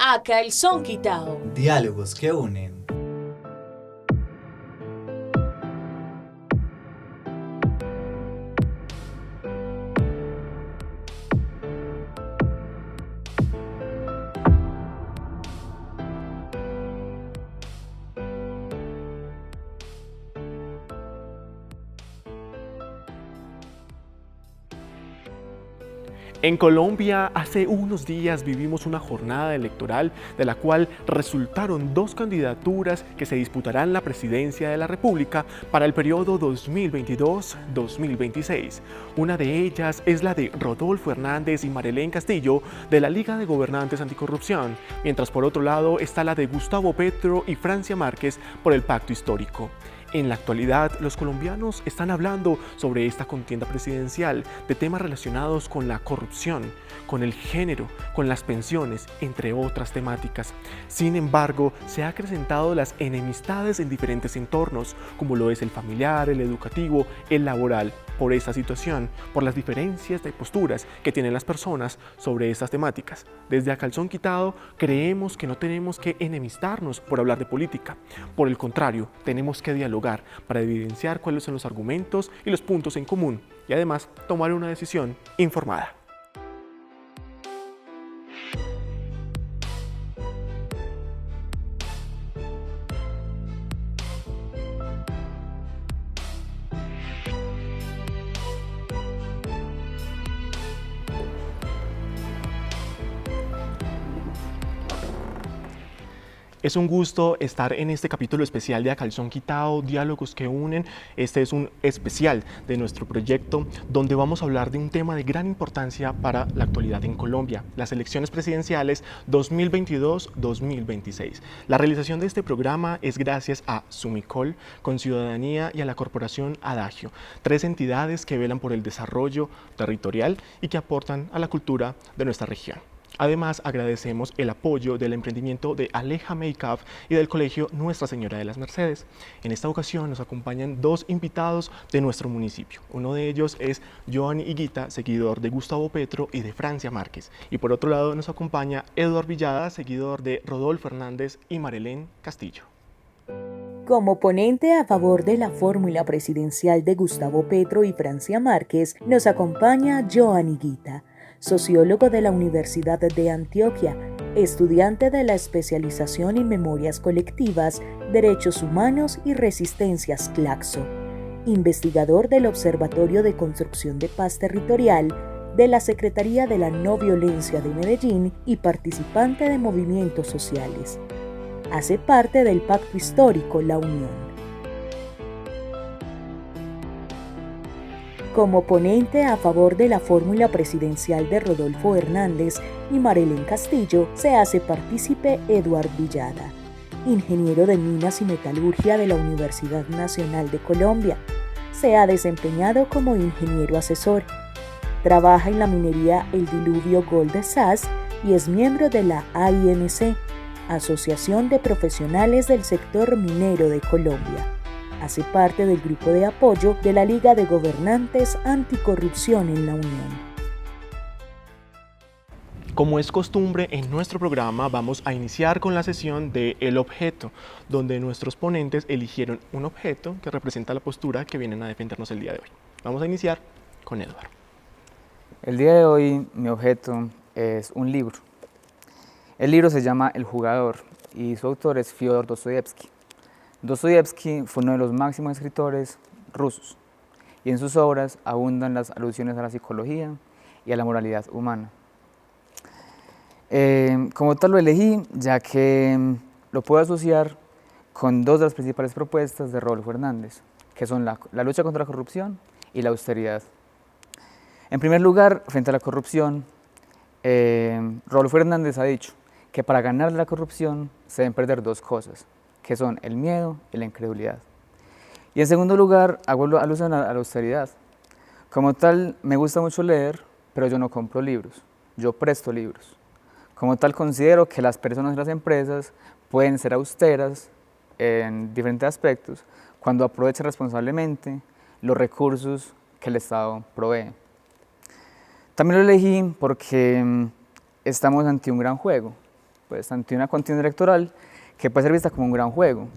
A calzón quitao. Diálogos que unen. En Colombia, hace unos días vivimos una jornada electoral de la cual resultaron dos candidaturas que se disputarán la presidencia de la República para el periodo 2022-2026. Una de ellas es la de Rodolfo Hernández y Marelén Castillo de la Liga de Gobernantes Anticorrupción, mientras por otro lado está la de Gustavo Petro y Francia Márquez por el Pacto Histórico. En la actualidad, los colombianos están hablando sobre esta contienda presidencial de temas relacionados con la corrupción, con el género, con las pensiones, entre otras temáticas. Sin embargo, se han acrecentado las enemistades en diferentes entornos, como lo es el familiar, el educativo, el laboral, por esta situación, por las diferencias de posturas que tienen las personas sobre estas temáticas. Desde A Calzón Quitado creemos que no tenemos que enemistarnos por hablar de política. Por el contrario, tenemos que dialogar para evidenciar cuáles son los argumentos y los puntos en común y además tomar una decisión informada. Es un gusto estar en este capítulo especial de A Calzón Quitao, Diálogos que unen. Este es un especial de nuestro proyecto donde vamos a hablar de un tema de gran importancia para la actualidad en Colombia, las elecciones presidenciales 2022-2026. La realización de este programa es gracias a Sumicol, con Ciudadanía y a la Corporación Adagio, tres entidades que velan por el desarrollo territorial y que aportan a la cultura de nuestra región. Además, agradecemos el apoyo del emprendimiento de Aleja Makeup y del Colegio Nuestra Señora de las Mercedes. En esta ocasión nos acompañan dos invitados de nuestro municipio. Uno de ellos es Joan Higuita, seguidor de Gustavo Petro y de Francia Márquez. Y por otro lado nos acompaña Eduard Villada, seguidor de Rodolfo Hernández y Marelén Castillo. Como ponente a favor de la fórmula presidencial de Gustavo Petro y Francia Márquez, nos acompaña Joan Higuita, sociólogo de la Universidad de Antioquia, estudiante de la especialización en memorias colectivas, derechos humanos y resistencias Claxo, investigador del Observatorio de Construcción de Paz Territorial de la Secretaría de la No Violencia de Medellín y participante de movimientos sociales. Hace parte del Pacto Histórico La Unión. Como ponente a favor de la fórmula presidencial de Rodolfo Hernández y Marelén Castillo, se hace partícipe Eduard Villada, ingeniero de Minas y Metalurgia de la Universidad Nacional de Colombia. Se ha desempeñado como ingeniero asesor. Trabaja en la minería El Diluvio Gold de SAS y es miembro de la AIMC, Asociación de Profesionales del Sector Minero de Colombia. Hace parte del grupo de apoyo de la Liga de Gobernantes Anticorrupción en la Unión. Como es costumbre en nuestro programa, vamos a iniciar con la sesión de El Objeto, donde nuestros ponentes eligieron un objeto que representa la postura que vienen a defendernos el día de hoy. Vamos a iniciar con Eduardo. El día de hoy mi objeto es un libro. El libro se llama El Jugador y su autor es Fyodor Dostoyevsky. Dostoyevsky fue uno de los máximos escritores rusos y en sus obras abundan las alusiones a la psicología y a la moralidad humana. Como tal lo elegí ya que lo puedo asociar con dos de las principales propuestas de Rodolfo Hernández, que son la lucha contra la corrupción y la austeridad. En primer lugar, frente a la corrupción, Rodolfo Hernández ha dicho que para ganar la corrupción se deben perder dos cosas, que son el miedo y la incredulidad. Y en segundo lugar, hago alusión a la austeridad. Como tal, me gusta mucho leer, pero yo no compro libros, yo presto libros. Como tal, considero que las personas y las empresas pueden ser austeras en diferentes aspectos cuando aprovechan responsablemente los recursos que el Estado provee. También lo elegí porque estamos ante un gran juego, pues, ante una contienda electoral que puede ser vista como un gran juego,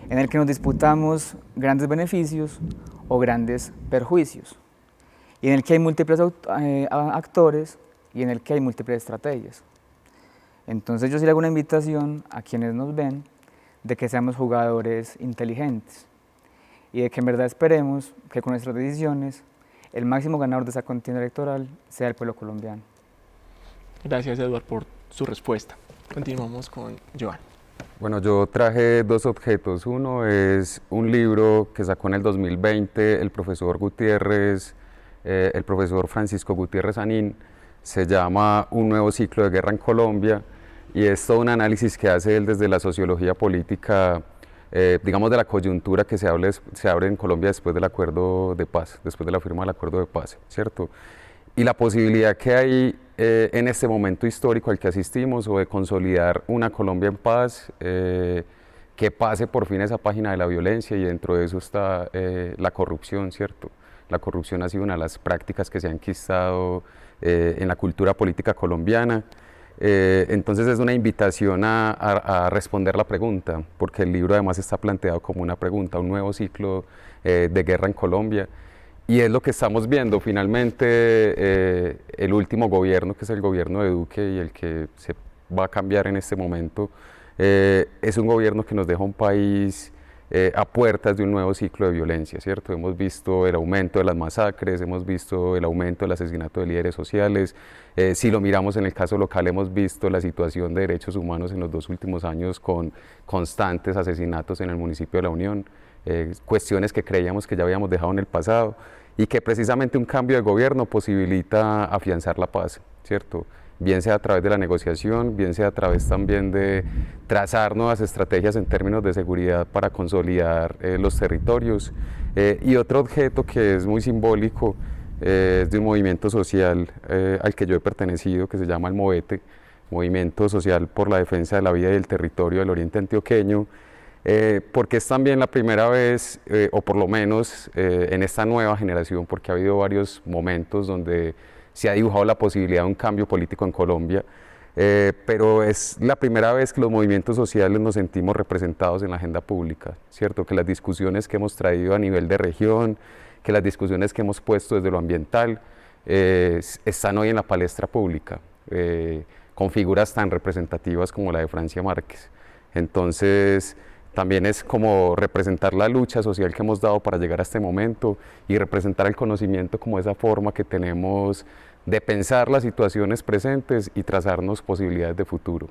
en el que nos disputamos grandes beneficios o grandes perjuicios, y en el que hay múltiples actores y en el que hay múltiples estrategias. Entonces yo sí le hago una invitación a quienes nos ven de que seamos jugadores inteligentes y de que en verdad esperemos que con nuestras decisiones el máximo ganador de esa contienda electoral sea el pueblo colombiano. Gracias, Eduard, por su respuesta. Continuamos con Johan. Bueno, yo traje dos objetos. Uno es un libro que sacó en el 2020 el profesor Gutiérrez, el profesor Francisco Gutiérrez Anín. Se llama Un nuevo ciclo de guerra en Colombia y es todo un análisis que hace él desde la sociología política, digamos, de la coyuntura que se abre en Colombia después del acuerdo de paz, después de la firma del acuerdo de paz, ¿cierto? Y la posibilidad que hay en este momento histórico al que asistimos, o de consolidar una Colombia en paz, que pase por fin esa página de la violencia, y dentro de eso está la corrupción, ¿cierto? La corrupción ha sido una de las prácticas que se han enquistado en la cultura política colombiana. Entonces es una invitación a responder la pregunta, porque el libro además está planteado como una pregunta, un nuevo ciclo de guerra en Colombia. Y es lo que estamos viendo. Finalmente, el último gobierno, que es el gobierno de Duque y el que se va a cambiar en este momento, es un gobierno que nos deja un país a puertas de un nuevo ciclo de violencia, ¿cierto? Hemos visto el aumento de las masacres, hemos visto el aumento del asesinato de líderes sociales. Si lo miramos en el caso local, hemos visto la situación de derechos humanos en los 2 últimos años con constantes asesinatos en el municipio de La Unión, cuestiones que creíamos que ya habíamos dejado en el pasado, y que precisamente un cambio de gobierno posibilita afianzar la paz, ¿cierto? Bien sea a través de la negociación, bien sea a través también de trazar nuevas estrategias en términos de seguridad para consolidar los territorios. Y otro objeto que es muy simbólico es de un movimiento social al que yo he pertenecido, que se llama el Movete, Movimiento Social por la Defensa de la Vida y el Territorio del Oriente Antioqueño, porque es también la primera vez, o por lo menos en esta nueva generación, porque ha habido varios momentos donde se ha dibujado la posibilidad de un cambio político en Colombia, pero es la primera vez que los movimientos sociales nos sentimos representados en la agenda pública, ¿cierto? Que las discusiones que hemos traído a nivel de región, que las discusiones que hemos puesto desde lo ambiental, están hoy en la palestra pública, con figuras tan representativas como la de Francia Márquez. Entonces, también es como representar la lucha social que hemos dado para llegar a este momento, y representar el conocimiento como esa forma que tenemos de pensar las situaciones presentes y trazarnos posibilidades de futuro.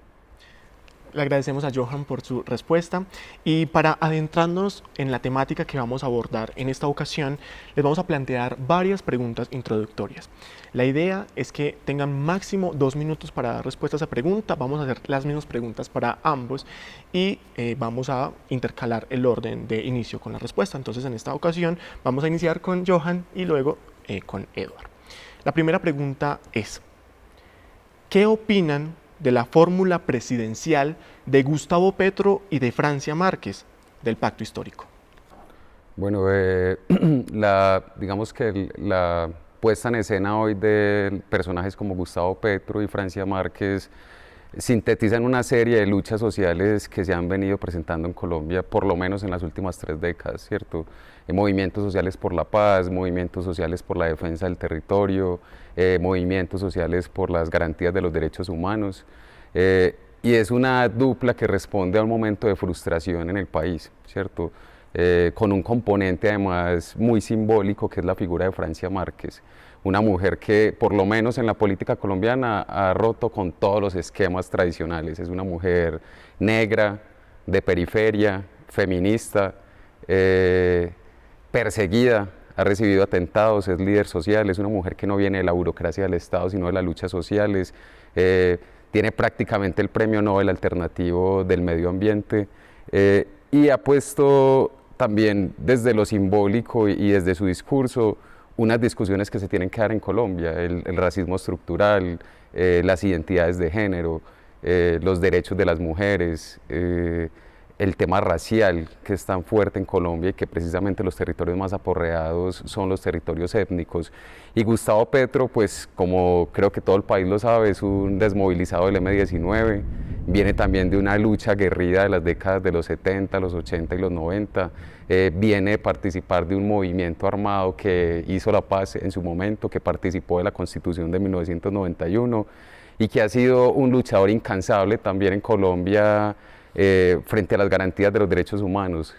Le agradecemos a Johan por su respuesta, y para adentrarnos en la temática que vamos a abordar en esta ocasión, les vamos a plantear varias preguntas introductorias. La idea es que tengan máximo 2 minutos para dar respuesta a esa pregunta. Vamos a hacer las mismas preguntas para ambos y vamos a intercalar el orden de inicio con la respuesta. Entonces, en esta ocasión vamos a iniciar con Johan y luego con Eduard. La primera pregunta es: ¿qué opinan de la fórmula presidencial de Gustavo Petro y de Francia Márquez del pacto histórico? Bueno, digamos que la puesta en escena hoy de personajes como Gustavo Petro y Francia Márquez sintetizan una serie de luchas sociales que se han venido presentando en Colombia, por lo menos en las últimas 3 décadas, ¿cierto? Movimientos sociales por la paz, movimientos sociales por la defensa del territorio, movimientos sociales por las garantías de los derechos humanos, y es una dupla que responde a un momento de frustración en el país, ¿cierto? Con un componente además muy simbólico, que es la figura de Francia Márquez, una mujer que por lo menos en la política colombiana ha roto con todos los esquemas tradicionales. Es una mujer negra, de periferia, feminista, perseguida, ha recibido atentados, es líder social, es una mujer que no viene de la burocracia del Estado, sino de las luchas sociales, tiene prácticamente el premio Nobel alternativo del medio ambiente, y ha puesto también desde lo simbólico y desde su discurso unas discusiones que se tienen que dar en Colombia: el racismo estructural, las identidades de género, los derechos de las mujeres, el tema racial, que es tan fuerte en Colombia y que precisamente los territorios más aporreados son los territorios étnicos. Y Gustavo Petro, pues como creo que todo el país lo sabe, es un desmovilizado del M-19, viene también de una lucha aguerrida de las décadas de los 70, los 80 y los 90, viene de participar de un movimiento armado que hizo la paz en su momento, que participó de la Constitución de 1991 y que ha sido un luchador incansable también en Colombia frente a las garantías de los derechos humanos.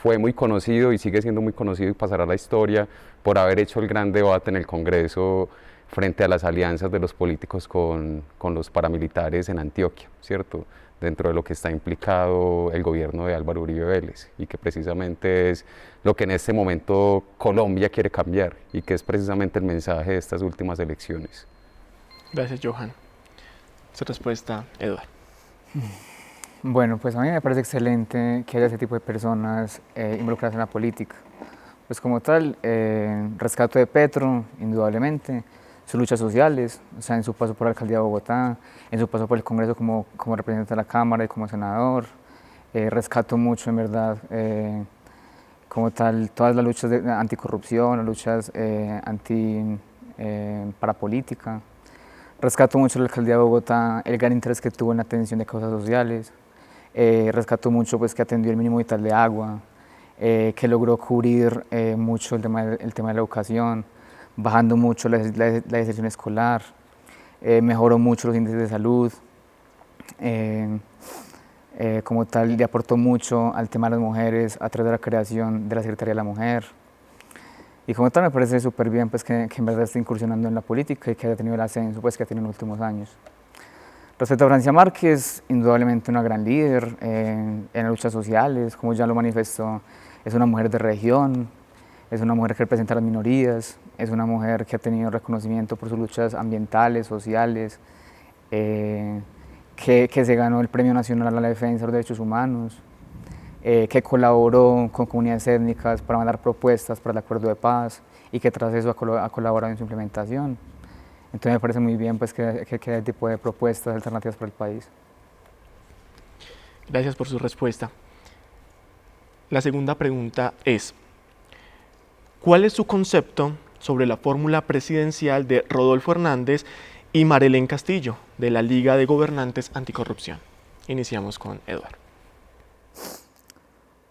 Fue muy conocido y sigue siendo muy conocido y pasará a la historia por haber hecho el gran debate en el Congreso frente a las alianzas de los políticos con los paramilitares en Antioquia, ¿cierto? Dentro de lo que está implicado el gobierno de Álvaro Uribe Vélez y que precisamente es lo que en este momento Colombia quiere cambiar y que es precisamente el mensaje de estas últimas elecciones. Gracias, Johan. Su respuesta, Eduardo. Bueno, pues a mí me parece excelente que haya ese tipo de personas involucradas en la política. Pues como tal, rescato de Petro, indudablemente, sus luchas sociales, o sea, en su paso por la alcaldía de Bogotá, en su paso por el Congreso como representante de la Cámara y como senador. Rescato mucho, en verdad, como tal, todas las luchas de anticorrupción, las luchas parapolítica. Rescato mucho la alcaldía de Bogotá, el gran interés que tuvo en la atención de causas sociales. Rescato mucho pues, que atendió el mínimo vital de agua, que logró cubrir mucho el tema de la educación, bajando mucho la deserción escolar, mejoró mucho los índices de salud, como tal le aportó mucho al tema de las mujeres a través de la creación de la Secretaría de la Mujer. Y como tal me parece súper bien pues, que en verdad esté incursionando en la política y que haya tenido el ascenso pues, que ha tenido en los últimos años. Respecto a Francia Márquez, indudablemente una gran líder en las luchas sociales, como ya lo manifestó, es una mujer de región, es una mujer que representa a las minorías, es una mujer que ha tenido reconocimiento por sus luchas ambientales, sociales, que se ganó el Premio Nacional a la Defensa de los Derechos Humanos, que colaboró con comunidades étnicas para mandar propuestas para el acuerdo de paz y que tras eso ha colaborado en su implementación. Entonces me parece muy bien pues, que haya este tipo de propuestas alternativas para el país. Gracias por su respuesta. La segunda pregunta es, ¿cuál es su concepto sobre la fórmula presidencial de Rodolfo Hernández y Marelén Castillo, de la Liga de Gobernantes Anticorrupción? Iniciamos con Eduardo.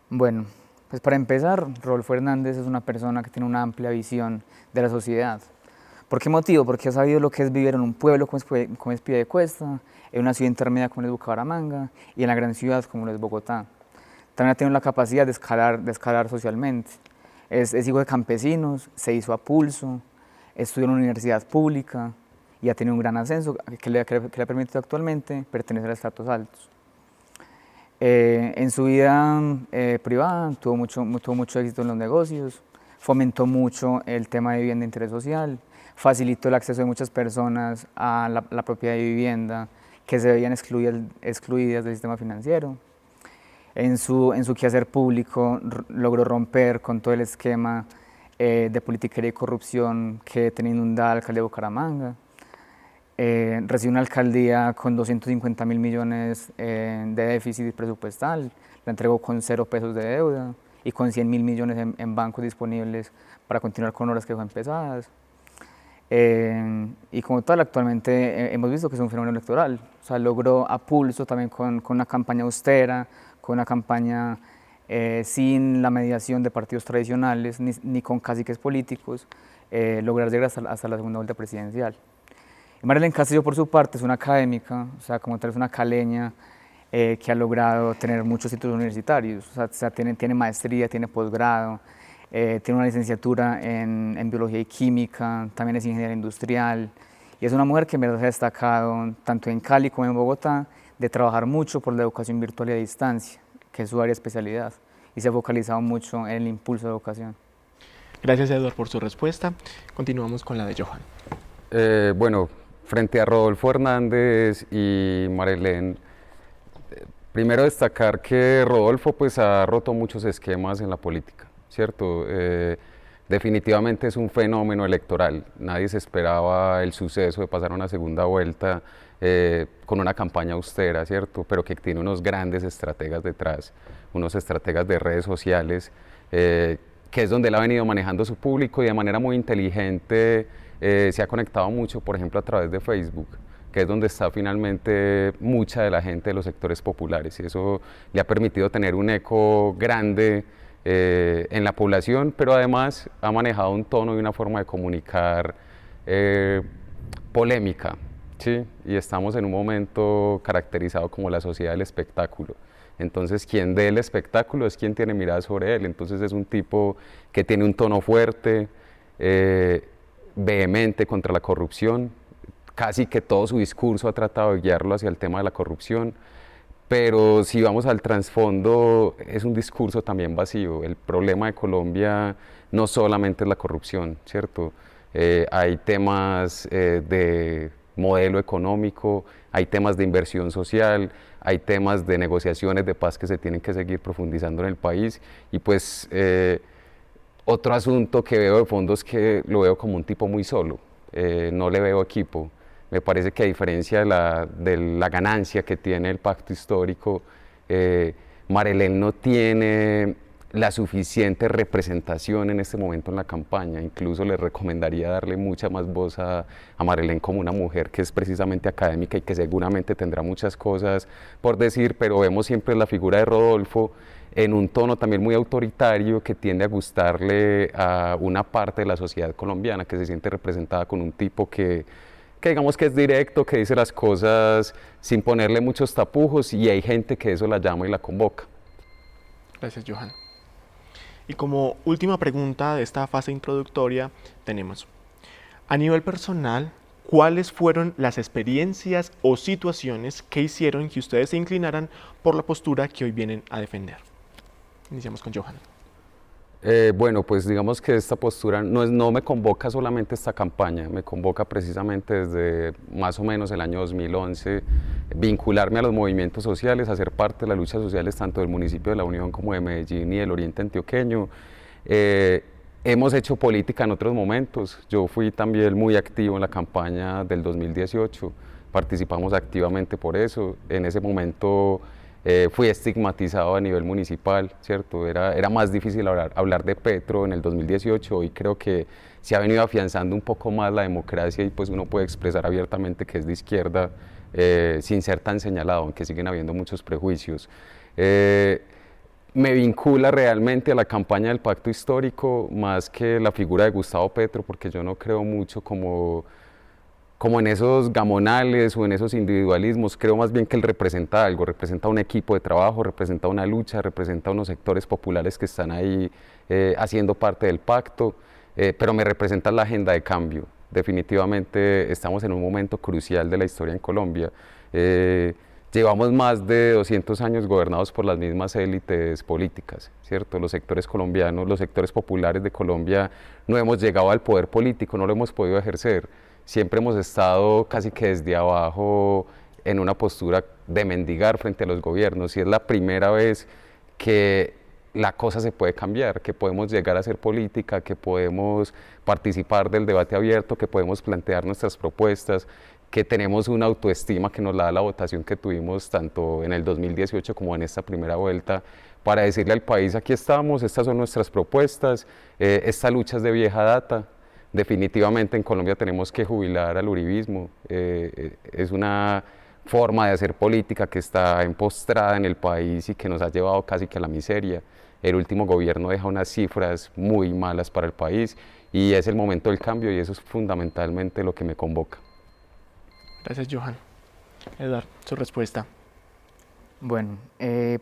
Bueno, pues para empezar, Rodolfo Hernández es una persona que tiene una amplia visión de la sociedad. ¿Por qué motivo? Porque ha sabido lo que es vivir en un pueblo como es Piedecuesta, en una ciudad intermedia como es Bucaramanga y en la gran ciudad como es Bogotá. También ha tenido la capacidad de escalar socialmente. Es hijo de campesinos, se hizo a pulso, estudió en una universidad pública y ha tenido un gran ascenso que le ha permitido actualmente pertenecer a estratos altos. En su vida privada tuvo mucho éxito en los negocios, fomentó mucho el tema de vivienda de interés social, facilitó el acceso de muchas personas a la propiedad de vivienda que se veían excluidas del sistema financiero. En su quehacer público logró romper con todo el esquema de politiquería y corrupción que tenía inundada la alcaldía de Bucaramanga. Recibió una alcaldía con 250.000 millones de déficit presupuestal, la entregó con 0 pesos de deuda y con 100.000 millones en bancos disponibles para continuar con obras que dejó empezadas. Y como tal, actualmente hemos visto que es un fenómeno electoral. O sea, logró a pulso también con una campaña austera, con una campaña sin la mediación de partidos tradicionales ni con caciques políticos, lograr llegar hasta la segunda vuelta presidencial. Marelén Castillo, por su parte, es una académica, o sea, como tal es una caleña que ha logrado tener muchos títulos universitarios, o sea tiene maestría, tiene posgrado, tiene una licenciatura en biología y química, también es ingeniera industrial, y es una mujer que en verdad se ha destacado tanto en Cali como en Bogotá de trabajar mucho por la educación virtual y a distancia, que es su área de especialidad, y se ha focalizado mucho en el impulso de educación. Gracias, Eduardo, por su respuesta. Continuamos con la de Johan. Bueno, frente a Rodolfo Hernández y Marelén, primero destacar que Rodolfo pues, ha roto muchos esquemas en la política, ¿cierto? Definitivamente es un fenómeno electoral. Nadie se esperaba el suceso de pasar una segunda vuelta con una campaña austera, ¿cierto? Pero que tiene unos grandes estrategas detrás, unos estrategas de redes sociales, que es donde él ha venido manejando su público y de manera muy inteligente se ha conectado mucho, por ejemplo, a través de Facebook, que es donde está finalmente mucha de la gente de los sectores populares, y eso le ha permitido tener un eco grande en la población, pero además ha manejado un tono y una forma de comunicar polémica, ¿sí? Y estamos en un momento caracterizado como la sociedad del espectáculo. Entonces, quien dé el espectáculo es quien tiene mirada sobre él. Entonces, es un tipo que tiene un tono fuerte, vehemente contra la corrupción. Casi que todo su discurso ha tratado de guiarlo hacia el tema de la corrupción. Pero si vamos al trasfondo, es un discurso también vacío. El problema de Colombia no solamente es la corrupción, ¿cierto? Hay temas de modelo económico, hay temas de inversión social, hay temas de negociaciones de paz que se tienen que seguir profundizando en el país, y pues otro asunto que veo de fondo es que lo veo como un tipo muy solo, no le veo equipo. Me parece que a diferencia de la ganancia que tiene el pacto histórico, Marelén no tiene la suficiente representación en este momento en la campaña. Incluso le recomendaría darle mucha más voz a Marelén como una mujer que es precisamente académica y que seguramente tendrá muchas cosas por decir, pero vemos siempre la figura de Rodolfo en un tono también muy autoritario que tiende a gustarle a una parte de la sociedad colombiana que se siente representada con un tipo que digamos que es directo, que dice las cosas sin ponerle muchos tapujos, y hay gente que eso la llama y la convoca. Gracias, Johan. Y como última pregunta de esta fase introductoria tenemos, a nivel personal, ¿cuáles fueron las experiencias o situaciones que hicieron que ustedes se inclinaran por la postura que hoy vienen a defender? Iniciamos con Johan. Bueno, pues digamos que esta postura no me convoca solamente esta campaña, me convoca precisamente desde más o menos el año 2011, vincularme a los movimientos sociales, hacer parte de las luchas sociales tanto del municipio de La Unión como de Medellín y del Oriente Antioqueño. Hemos hecho política en otros momentos, yo fui también muy activo en la campaña del 2018, participamos activamente por eso, en ese momento fui estigmatizado a nivel municipal, ¿cierto? Era más difícil hablar de Petro en el 2018, y creo que se ha venido afianzando un poco más la democracia, y pues uno puede expresar abiertamente que es de izquierda sin ser tan señalado, aunque siguen habiendo muchos prejuicios. Me vincula realmente a la campaña del pacto histórico más que la figura de Gustavo Petro, porque yo no creo mucho como en esos gamonales o en esos individualismos. Creo más bien que él representa algo, representa un equipo de trabajo, representa una lucha, representa unos sectores populares que están ahí haciendo parte del pacto, pero me representa la agenda de cambio. Definitivamente estamos en un momento crucial de la historia en Colombia. Llevamos más de 200 años gobernados por las mismas élites políticas, ¿cierto? Los sectores colombianos, los sectores populares de Colombia no hemos llegado al poder político, no lo hemos podido ejercer. Siempre hemos estado casi que desde abajo en una postura de mendigar frente a los gobiernos, y es la primera vez que la cosa se puede cambiar, que podemos llegar a hacer política, que podemos participar del debate abierto, que podemos plantear nuestras propuestas, que tenemos una autoestima que nos la da la votación que tuvimos tanto en el 2018 como en esta primera vuelta, para decirle al país: aquí estamos, estas son nuestras propuestas, esta lucha es de vieja data. Definitivamente en Colombia tenemos que jubilar al uribismo, es una forma de hacer política que está empostrada en el país y que nos ha llevado casi que a la miseria. El último gobierno deja unas cifras muy malas para el país, y es el momento del cambio, y eso es fundamentalmente lo que me convoca. Gracias, Johan. Eduardo, su respuesta. Bueno,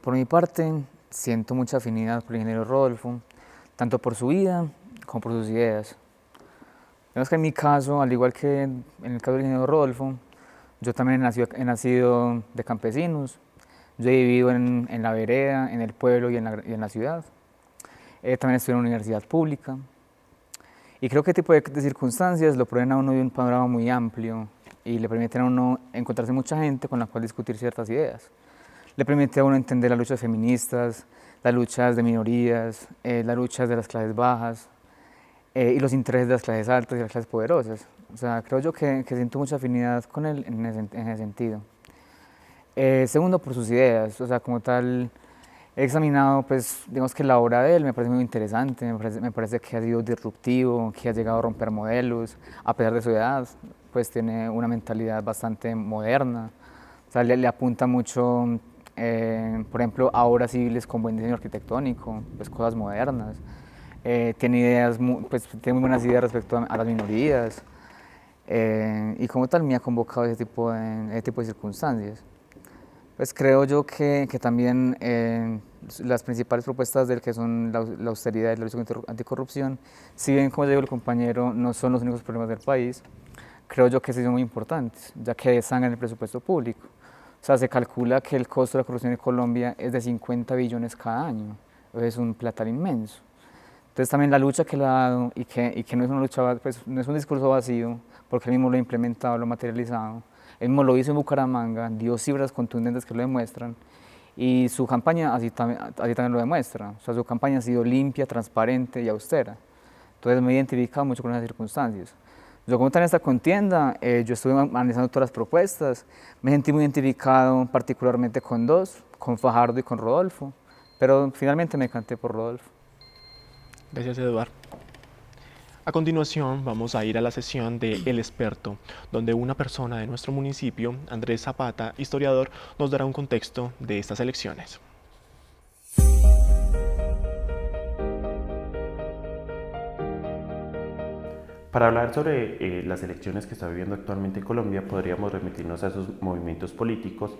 por mi parte, siento mucha afinidad por el ingeniero Rodolfo, tanto por su vida como por sus ideas. Vemos que en mi caso, al igual que en el caso del ingeniero Rodolfo, yo también he nacido de campesinos. Yo he vivido en la vereda, en el pueblo y en la ciudad. También estudié en una universidad pública. Y creo que este tipo de circunstancias lo proveen a uno de un panorama muy amplio y le permiten a uno encontrarse mucha gente con la cual discutir ciertas ideas. Le permite a uno entender las luchas feministas, las luchas de minorías, las luchas de las clases bajas, y los intereses de las clases altas y las clases poderosas. O sea, creo yo que siento mucha afinidad con él en ese sentido. Segundo, por sus ideas. O sea, como tal, he examinado, pues, digamos que la obra de él me parece muy interesante, me parece que ha sido disruptivo, que ha llegado a romper modelos, a pesar de su edad. pues tiene una mentalidad bastante moderna, o sea, le apunta mucho, por ejemplo, a obras civiles con buen diseño arquitectónico, pues cosas modernas. Tiene ideas, pues tiene muy buenas ideas respecto a las minorías, y como tal me ha convocado ese tipo de circunstancias. Pues creo yo que también las principales propuestas del que son la austeridad y la lucha anticorrupción, si bien, como ya dijo el compañero, no son los únicos problemas del país, creo yo que sí son muy importantes, ya que desangran el presupuesto público. O sea, se calcula que el costo de la corrupción en Colombia es de 50 billones cada año, es un platal inmenso. Entonces también la lucha que le ha dado, y que no es una lucha, pues no es un discurso vacío, porque él mismo lo ha implementado, lo ha materializado. Él mismo lo hizo en Bucaramanga, dio cifras contundentes que lo demuestran, y su campaña así también lo demuestra. O sea, su campaña ha sido limpia, transparente y austera. Entonces me he identificado mucho con esas circunstancias. Yo como tal en esta contienda, yo estuve analizando todas las propuestas, me sentí muy identificado particularmente con dos, con Fajardo y con Rodolfo, pero finalmente me decanté por Rodolfo. Gracias, Eduardo. A continuación vamos a ir a la sesión de El Experto, donde una persona de nuestro municipio, Andrés Zapata, historiador, nos dará un contexto de estas elecciones. Para hablar sobre las elecciones que está viviendo actualmente Colombia, podríamos remitirnos a esos movimientos políticos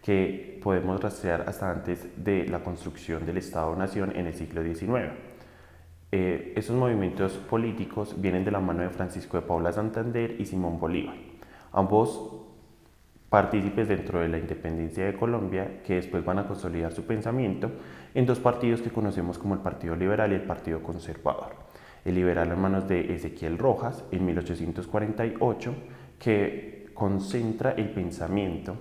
que podemos rastrear hasta antes de la construcción del Estado-Nación en el siglo XIX. Esos movimientos políticos vienen de la mano de Francisco de Paula Santander y Simón Bolívar, ambos partícipes dentro de la independencia de Colombia, que después van a consolidar su pensamiento en dos partidos que conocemos como el Partido Liberal y el Partido Conservador. El liberal en manos de Ezequiel Rojas en 1848, que concentra el pensamiento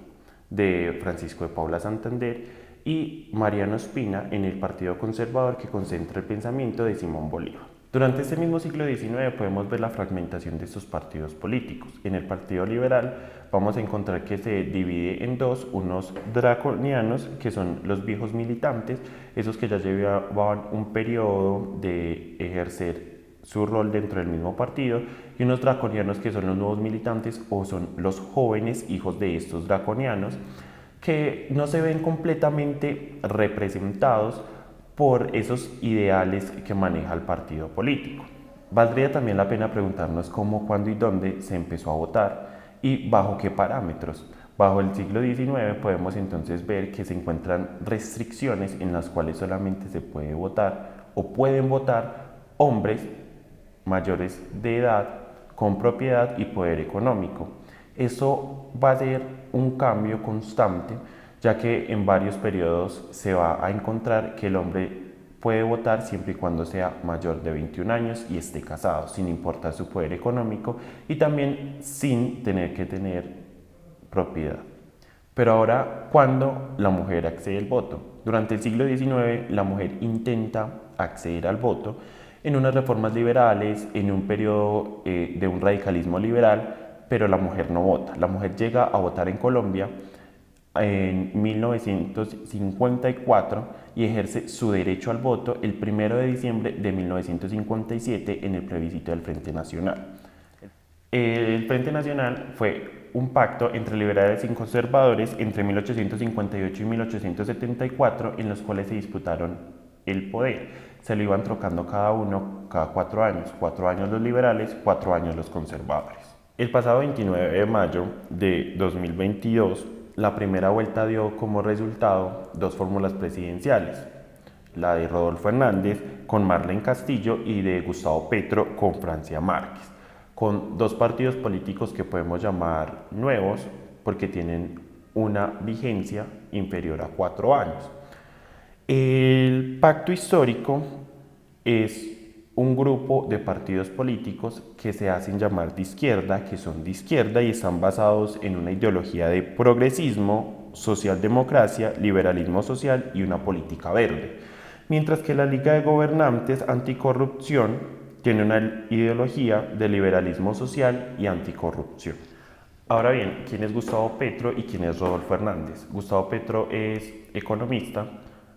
de Francisco de Paula Santander, y Mariano Ospina en el Partido Conservador, que concentra el pensamiento de Simón Bolívar. Durante este mismo siglo XIX podemos ver la fragmentación de estos partidos políticos. En el Partido Liberal vamos a encontrar que se divide en dos, unos draconianos, que son los viejos militantes, esos que ya llevaban un periodo de ejercer su rol dentro del mismo partido, y unos draconianos, que son los nuevos militantes o son los jóvenes hijos de estos draconianos, que no se ven completamente representados por esos ideales que maneja el partido político. Valdría también la pena preguntarnos cómo, cuándo y dónde se empezó a votar y bajo qué parámetros. Bajo el siglo XIX podemos entonces ver que se encuentran restricciones en las cuales solamente se puede votar o pueden votar hombres mayores de edad con propiedad y poder económico. Eso va a ser un cambio constante, ya que en varios periodos se va a encontrar que el hombre puede votar siempre y cuando sea mayor de 21 años y esté casado, sin importar su poder económico y también sin tener que tener propiedad. Pero ahora, ¿cuándo la mujer accede al voto? Durante el siglo XIX, la mujer intenta acceder al voto en unas reformas liberales, en un periodo de un radicalismo liberal, pero la mujer no vota. La mujer llega a votar en Colombia en 1954 y ejerce su derecho al voto el 1 de diciembre de 1957 en el plebiscito del Frente Nacional. El Frente Nacional fue un pacto entre liberales y conservadores entre 1858 y 1874, en los cuales se disputaron el poder. Se lo iban trocando cada uno cada 4 años, 4 años los liberales, 4 años los conservadores. El pasado 29 de mayo de 2022, la primera vuelta dio como resultado dos fórmulas presidenciales, la de Rodolfo Hernández con Marlene Castillo y de Gustavo Petro con Francia Márquez, con dos partidos políticos que podemos llamar nuevos porque tienen una vigencia inferior a 4 años. El pacto histórico es un grupo de partidos políticos que se hacen llamar de izquierda, que son de izquierda y están basados en una ideología de progresismo, socialdemocracia, liberalismo social y una política verde. Mientras que la Liga de Gobernantes Anticorrupción tiene una ideología de liberalismo social y anticorrupción. Ahora bien, ¿quién es Gustavo Petro y quién es Rodolfo Hernández? Gustavo Petro es economista,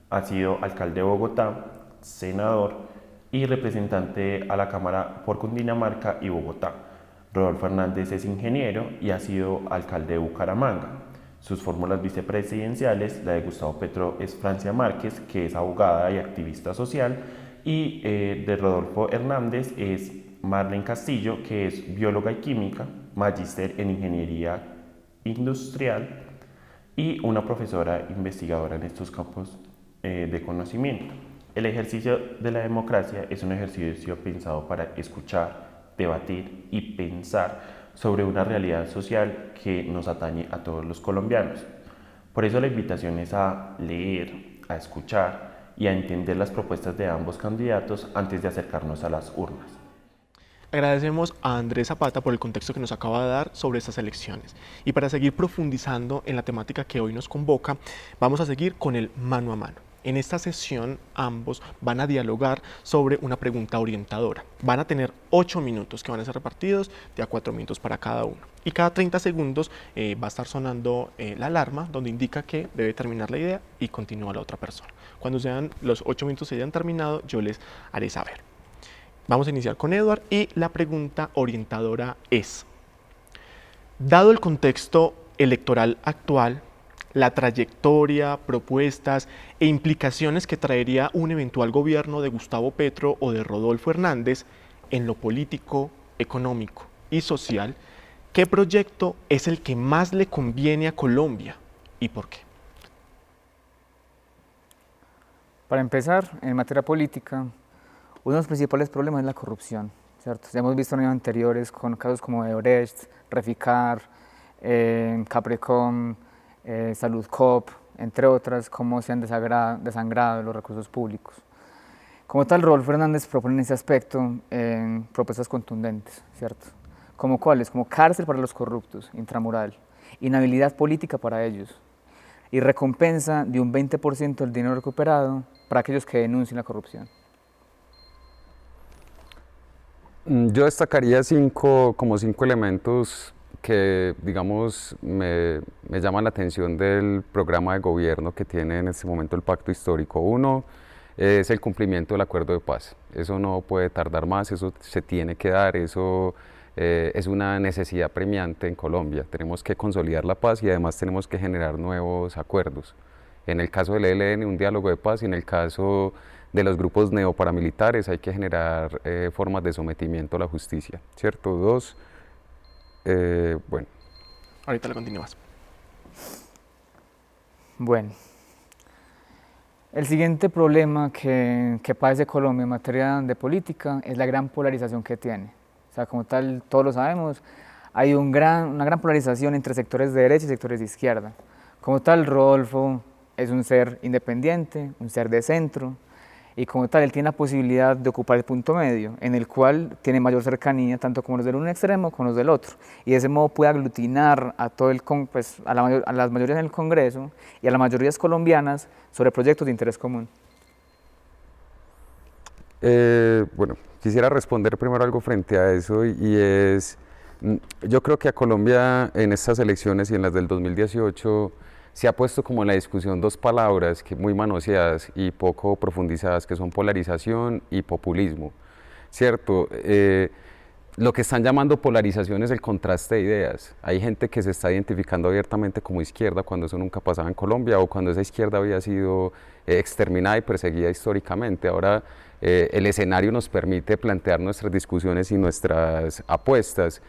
ha sido alcalde de Bogotá, senador y representante a la Cámara por Cundinamarca y Bogotá. Rodolfo Hernández es ingeniero y ha sido alcalde de Bucaramanga. Sus fórmulas vicepresidenciales, la de Gustavo Petro es Francia Márquez, que es abogada y activista social, y de Rodolfo Hernández es Marlene Castillo, que es bióloga y química, magíster en ingeniería industrial y una profesora investigadora en estos campos de conocimiento. El ejercicio de la democracia es un ejercicio pensado para escuchar, debatir y pensar sobre una realidad social que nos atañe a todos los colombianos. Por eso la invitación es a leer, a escuchar y a entender las propuestas de ambos candidatos antes de acercarnos a las urnas. Agradecemos a Andrés Zapata por el contexto que nos acaba de dar sobre estas elecciones. Y para seguir profundizando en la temática que hoy nos convoca, vamos a seguir con el mano a mano. En esta sesión ambos van a dialogar sobre una pregunta orientadora. Van a tener 8 minutos que van a ser repartidos de a 4 minutos para cada uno. Y cada 30 segundos va a estar sonando la alarma donde indica que debe terminar la idea y continúa la otra persona. Cuando sean los 8 minutos se hayan terminado, yo les haré saber. Vamos a iniciar con Edward y la pregunta orientadora es: dado el contexto electoral actual, la trayectoria, propuestas e implicaciones que traería un eventual gobierno de Gustavo Petro o de Rodolfo Hernández en lo político, económico y social, ¿qué proyecto es el que más le conviene a Colombia y por qué? Para empezar, en materia política, uno de los principales problemas es la corrupción, ¿cierto? Ya hemos visto en años anteriores con casos como Odebrecht, Reficar, Caprecom, Saludcop, entre otras, cómo se han desangrado los recursos públicos. Como tal, Rodolfo Hernández propone en ese aspecto propuestas contundentes, ¿cierto? ¿Como cuáles? Como cárcel para los corruptos, intramural, inhabilidad política para ellos y recompensa de un 20% del dinero recuperado para aquellos que denuncien la corrupción. Yo destacaría como cinco elementos que, digamos, me llaman la atención del programa de gobierno que tiene en este momento el Pacto Histórico. Uno es el cumplimiento del acuerdo de paz. Eso no puede tardar más, eso se tiene que dar, eso es una necesidad premiante en Colombia. Tenemos que consolidar la paz y además tenemos que generar nuevos acuerdos. En el caso del ELN, un diálogo de paz, y en el caso de los grupos neoparamilitares hay que generar formas de sometimiento a la justicia, ¿cierto? Dos, bueno. Ahorita lo continúas. Bueno, el siguiente problema que padece Colombia en materia de política es la gran polarización que tiene. O sea, como tal, todos lo sabemos, hay una gran polarización entre sectores de derecha y sectores de izquierda. Como tal, Rodolfo es un ser independiente, un ser de centro, y como tal él tiene la posibilidad de ocupar el punto medio, en el cual tiene mayor cercanía tanto con los del un extremo como los del otro, y de ese modo puede aglutinar a, a las mayorías en el Congreso y a las mayorías colombianas sobre proyectos de interés común. Bueno, quisiera responder primero algo frente a eso y es, yo creo que a Colombia en estas elecciones y en las del 2018 se ha puesto como en la discusión dos palabras que muy manoseadas y poco profundizadas, que son polarización y populismo, ¿cierto? Lo que están llamando polarización es el contraste de ideas. Hay gente que se está identificando abiertamente como izquierda cuando eso nunca pasaba en Colombia o cuando esa izquierda había sido exterminada y perseguida históricamente. Ahora el escenario nos permite plantear nuestras discusiones y nuestras apuestas.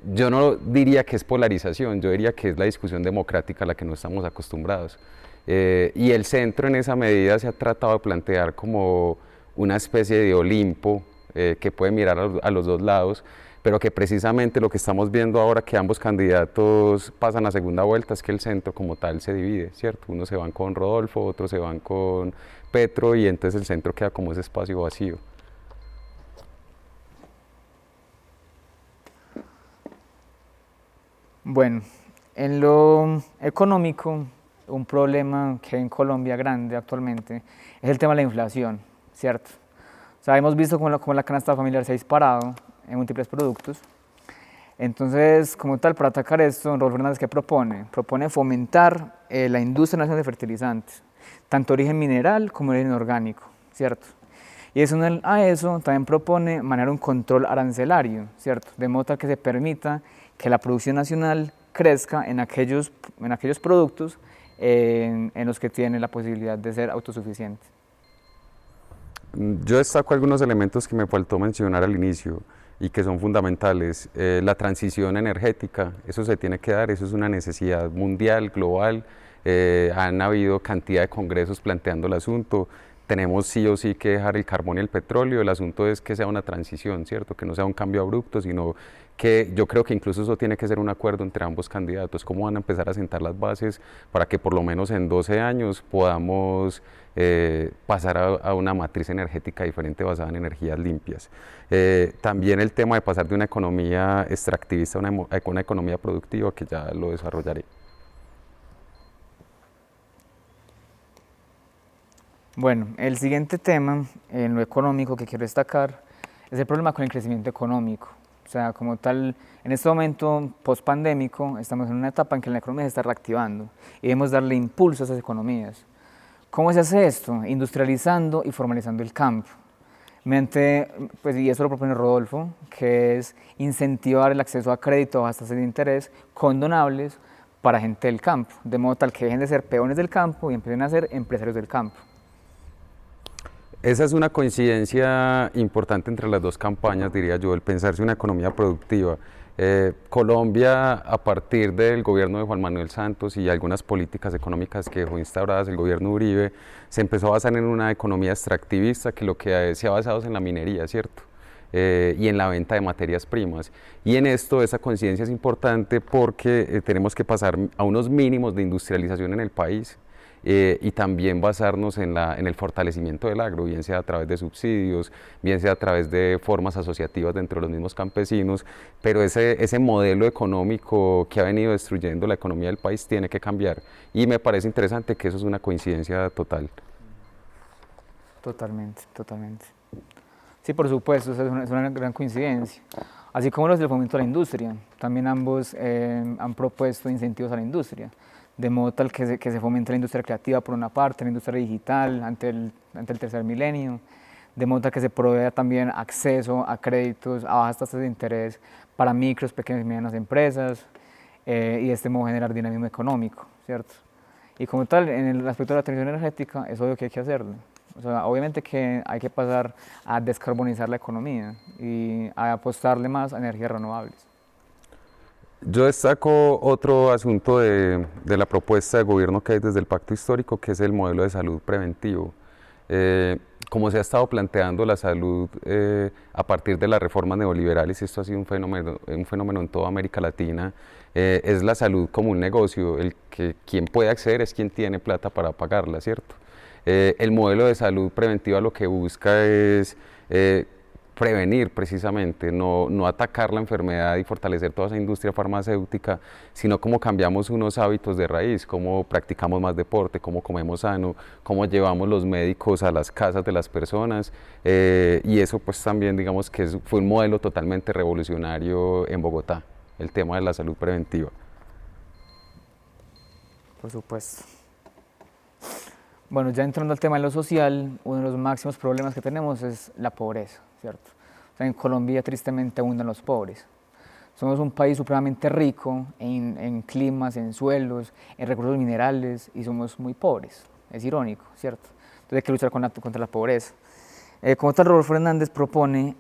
Yo no diría que es polarización, yo diría que es la discusión democrática a la que no estamos acostumbrados. Y el centro en esa medida se ha tratado de plantear como una especie de Olimpo que puede mirar a los dos lados, pero que precisamente lo que estamos viendo ahora que ambos candidatos pasan a segunda vuelta es que el centro como tal se divide, ¿cierto? Unos se van con Rodolfo, otros se van con Petro y entonces el centro queda como ese espacio vacío. Bueno, en lo económico, un problema que hay en Colombia grande actualmente es el tema de la inflación, ¿cierto? O sea, hemos visto cómo la canasta familiar se ha disparado en múltiples productos. Entonces, como tal, para atacar esto, Rodolfo Hernández, ¿qué propone? Propone fomentar la industria nacional de fertilizantes, tanto origen mineral como origen orgánico, ¿cierto? Y a eso también propone manejar un control arancelario, ¿cierto? De modo tal que se permita que la producción nacional crezca en aquellos productos en los que tiene la posibilidad de ser autosuficiente. Yo destaco algunos elementos que me faltó mencionar al inicio y que son fundamentales. La transición energética, eso se tiene que dar, eso es una necesidad mundial, global. Han habido cantidad de congresos planteando el asunto. Tenemos sí o sí que dejar el carbón y el petróleo. El asunto es que sea una transición, ¿cierto? Que no sea un cambio abrupto, sino que yo creo que incluso eso tiene que ser un acuerdo entre ambos candidatos. ¿Cómo van a empezar a sentar las bases para que por lo menos en 12 años podamos pasar a una matriz energética diferente basada en energías limpias? También el tema de pasar de una economía extractivista a una economía productiva, que ya lo desarrollaré. Bueno, el siguiente tema en lo económico que quiero destacar es el problema con el crecimiento económico. O sea, como tal, en este momento post-pandémico estamos en una etapa en que la economía se está reactivando y debemos darle impulso a esas economías. ¿Cómo se hace esto? Industrializando y formalizando el campo. Y eso lo propone Rodolfo, que es incentivar el acceso a crédito a bajas tasas de interés condonables para gente del campo, de modo tal que dejen de ser peones del campo y empiecen a ser empresarios del campo. Esa es una coincidencia importante entre las dos campañas, diría yo, el pensarse una economía productiva. Colombia, a partir del gobierno de Juan Manuel Santos y algunas políticas económicas que dejó instauradas el gobierno Uribe, se empezó a basar en una economía extractivista que lo que se ha basado es en la minería, ¿cierto? Y en la venta de materias primas. Y en esto esa coincidencia es importante porque tenemos que pasar a unos mínimos de industrialización en el país. Y también basarnos en el fortalecimiento del agro, bien sea a través de subsidios, bien sea a través de formas asociativas dentro de los mismos campesinos, pero ese modelo económico que ha venido destruyendo la economía del país tiene que cambiar, y me parece interesante que eso es una coincidencia total. Totalmente, totalmente. Sí, por supuesto, es una gran coincidencia. Así como los del fomento a la industria, también ambos han propuesto incentivos a la industria, de modo tal que se fomente la industria creativa por una parte, la industria digital ante el tercer milenio, de modo tal que se provea también acceso a créditos a bajas tasas de interés para micros, pequeñas y medianas empresas, y de este modo generar dinamismo económico, ¿cierto? Y como tal, en el aspecto de la transición energética, es obvio que hay que hacerlo. O sea, obviamente que hay que pasar a descarbonizar la economía y a apostarle más a energías renovables. Yo destaco otro asunto de la propuesta de gobierno que hay desde el Pacto Histórico, que es el modelo de salud preventivo. Como se ha estado planteando la salud a partir de las reformas neoliberales, y esto ha sido un fenómeno en toda América Latina, es la salud como un negocio, quien puede acceder es quien tiene plata para pagarla, ¿cierto? El modelo de salud preventiva lo que busca es prevenir precisamente, no atacar la enfermedad y fortalecer toda esa industria farmacéutica, sino cómo cambiamos unos hábitos de raíz, cómo practicamos más deporte, cómo comemos sano, cómo llevamos los médicos a las casas de las personas, y eso pues también digamos que fue un modelo totalmente revolucionario en Bogotá, el tema de la salud preventiva. Por supuesto. Bueno, ya entrando al tema de lo social, uno de los máximos problemas que tenemos es la pobreza, ¿cierto? O sea, en Colombia tristemente abundan los pobres. Somos un país supremamente rico en climas, en suelos, en recursos minerales, y somos muy pobres. Es irónico, ¿cierto? Entonces hay que luchar contra la pobreza. Como tal, Rodolfo Hernández propone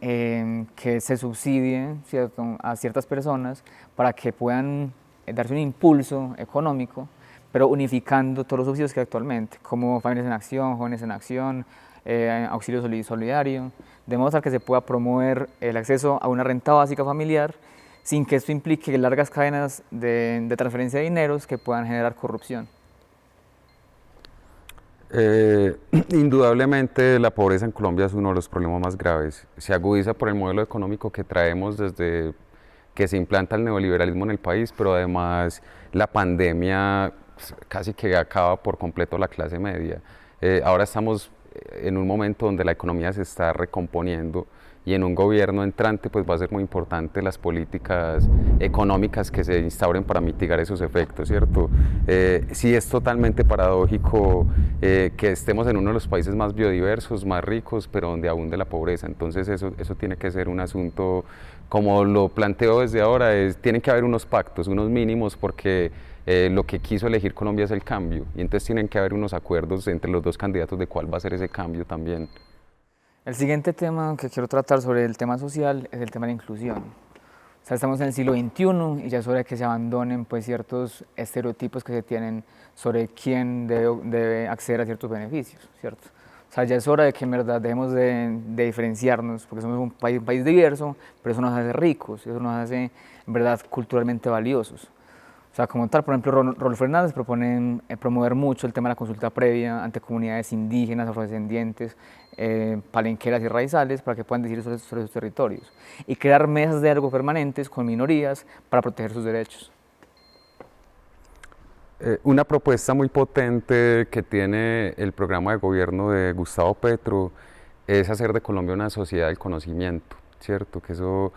que se subsidie, ¿cierto?, a ciertas personas para que puedan darse un impulso económico, pero unificando todos los subsidios que hay actualmente, como Familias en Acción, Jóvenes en Acción, Auxilio Solidario, de modo tal que se pueda promover el acceso a una renta básica familiar sin que esto implique largas cadenas de transferencia de dineros que puedan generar corrupción. Indudablemente la pobreza en Colombia es uno de los problemas más graves. Se agudiza por el modelo económico que traemos desde que se implanta el neoliberalismo en el país, pero además la pandemia casi que acaba por completo la clase media. Ahora estamos en un momento donde la economía se está recomponiendo y en un gobierno entrante pues va a ser muy importante las políticas económicas que se instauren para mitigar esos efectos, ¿cierto? Sí es totalmente paradójico que estemos en uno de los países más biodiversos, más ricos, pero donde abunde la pobreza, entonces eso tiene que ser un asunto, como lo planteo desde ahora, tienen que haber unos pactos, unos mínimos, porque lo que quiso elegir Colombia es el cambio, y entonces tienen que haber unos acuerdos entre los dos candidatos de cuál va a ser ese cambio también. El siguiente tema que quiero tratar sobre el tema social es el tema de la inclusión. O sea, estamos en el siglo XXI y ya es hora de que se abandonen pues, ciertos estereotipos que se tienen sobre quién debe acceder a ciertos beneficios, ¿cierto? O sea, ya es hora de que en verdad dejemos de diferenciarnos, porque somos un país diverso, pero eso nos hace ricos, eso nos hace en verdad culturalmente valiosos. O sea, como tal, por ejemplo, Rodolfo Hernández propone promover mucho el tema de la consulta previa ante comunidades indígenas, afrodescendientes, palenqueras y raizales para que puedan decidir sobre sus territorios y crear mesas de diálogo permanentes con minorías para proteger sus derechos. Una propuesta muy potente que tiene el programa de gobierno de Gustavo Petro es hacer de Colombia una sociedad del conocimiento, ¿cierto? Que eso,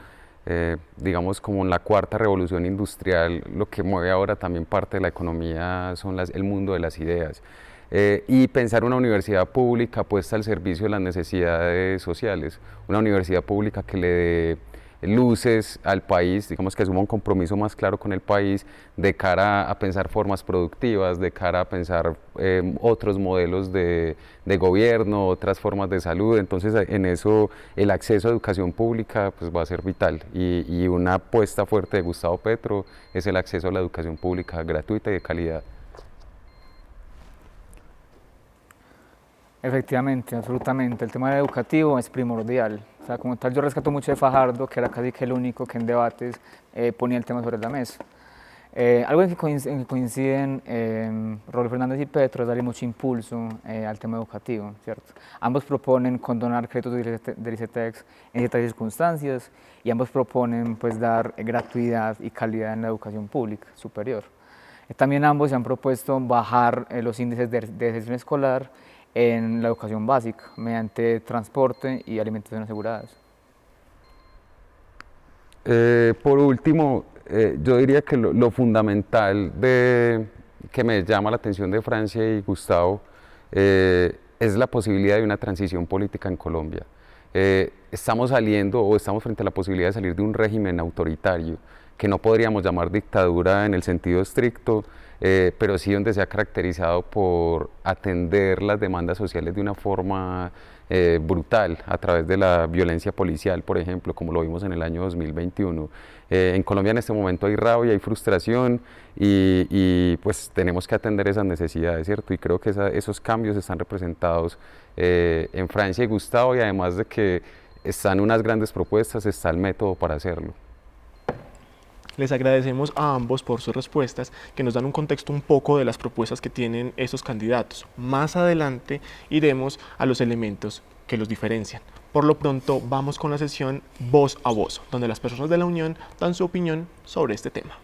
digamos, como en la cuarta revolución industrial, lo que mueve ahora también parte de la economía son el mundo de las ideas. Y pensar una universidad pública puesta al servicio de las necesidades sociales, una universidad pública que le dé luces al país, digamos que asuma un compromiso más claro con el país de cara a pensar formas productivas, de cara a pensar otros modelos de gobierno, otras formas de salud. Entonces en eso el acceso a educación pública pues, va a ser vital, y una apuesta fuerte de Gustavo Petro es el acceso a la educación pública gratuita y de calidad. Efectivamente, absolutamente. El tema educativo es primordial. O sea, como tal, yo rescato mucho de Fajardo, que era casi que el único que en debates ponía el tema sobre la mesa. Algo en que coinciden Rodolfo Hernández y Petro es darle mucho impulso al tema educativo, ¿cierto? Ambos proponen condonar créditos del ICETEX en ciertas circunstancias y ambos proponen pues, dar gratuidad y calidad en la educación pública superior. También ambos se han propuesto bajar los índices de deserción escolar en la educación básica, mediante transporte y alimentación aseguradas. Por último, yo diría que lo fundamental que me llama la atención de Francia y Gustavo es la posibilidad de una transición política en Colombia. Estamos saliendo o estamos frente a la posibilidad de salir de un régimen autoritario que no podríamos llamar dictadura en el sentido estricto, pero sí donde se ha caracterizado por atender las demandas sociales de una forma brutal a través de la violencia policial, por ejemplo, como lo vimos en el año 2021. En Colombia en este momento hay rabia, hay frustración y pues tenemos que atender esas necesidades, ¿cierto? Y creo que esos cambios están representados en Francia y Gustavo, y además de que están unas grandes propuestas, está el método para hacerlo. Les agradecemos a ambos por sus respuestas, que nos dan un contexto un poco de las propuestas que tienen estos candidatos. Más adelante iremos a los elementos que los diferencian. Por lo pronto vamos con la sesión Voz a Voz, donde las personas de la Unión dan su opinión sobre este tema.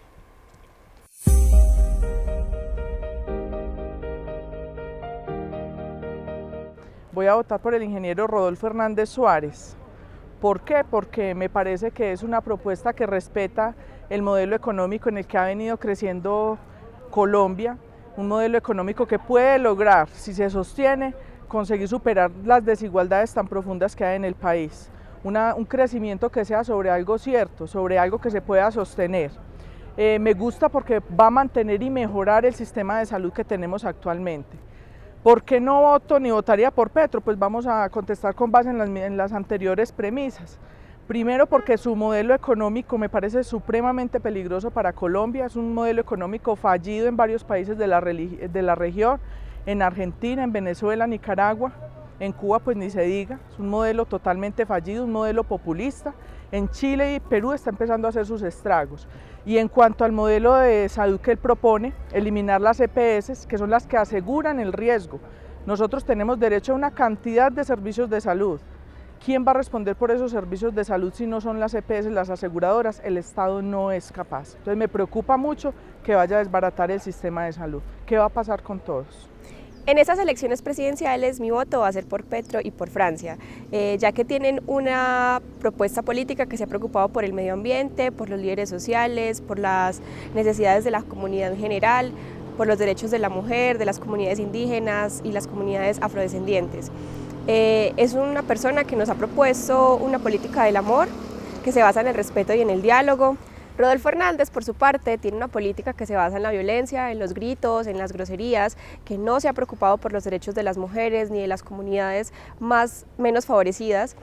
Voy a votar por el ingeniero Rodolfo Hernández Suárez. ¿Por qué? Porque me parece que es una propuesta que respeta el modelo económico en el que ha venido creciendo Colombia, un modelo económico que puede lograr, si se sostiene, conseguir superar las desigualdades tan profundas que hay en el país. Un crecimiento que sea sobre algo cierto, sobre algo que se pueda sostener. Me gusta porque va a mantener y mejorar el sistema de salud que tenemos actualmente. ¿Por qué no voto ni votaría por Petro? Pues vamos a contestar con base en las anteriores premisas. Primero, porque su modelo económico me parece supremamente peligroso para Colombia. Es un modelo económico fallido en varios países de la región, en Argentina, en Venezuela, Nicaragua, en Cuba pues ni se diga. Es un modelo totalmente fallido, un modelo populista. En Chile y Perú está empezando a hacer sus estragos. Y en cuanto al modelo de salud que él propone, eliminar las EPS, que son las que aseguran el riesgo. Nosotros tenemos derecho a una cantidad de servicios de salud. ¿Quién va a responder por esos servicios de salud si no son las EPS, las aseguradoras? El Estado no es capaz. Entonces me preocupa mucho que vaya a desbaratar el sistema de salud. ¿Qué va a pasar con todos? En estas elecciones presidenciales mi voto va a ser por Petro y por Francia, ya que tienen una propuesta política que se ha preocupado por el medio ambiente, por los líderes sociales, por las necesidades de la comunidad en general, por los derechos de la mujer, de las comunidades indígenas y las comunidades afrodescendientes. Es una persona que nos ha propuesto una política del amor que se basa en el respeto y en el diálogo. Rodolfo Hernández, por su parte, tiene una política que se basa en la violencia, en los gritos, en las groserías, que no se ha preocupado por los derechos de las mujeres ni de las comunidades menos favorecidas,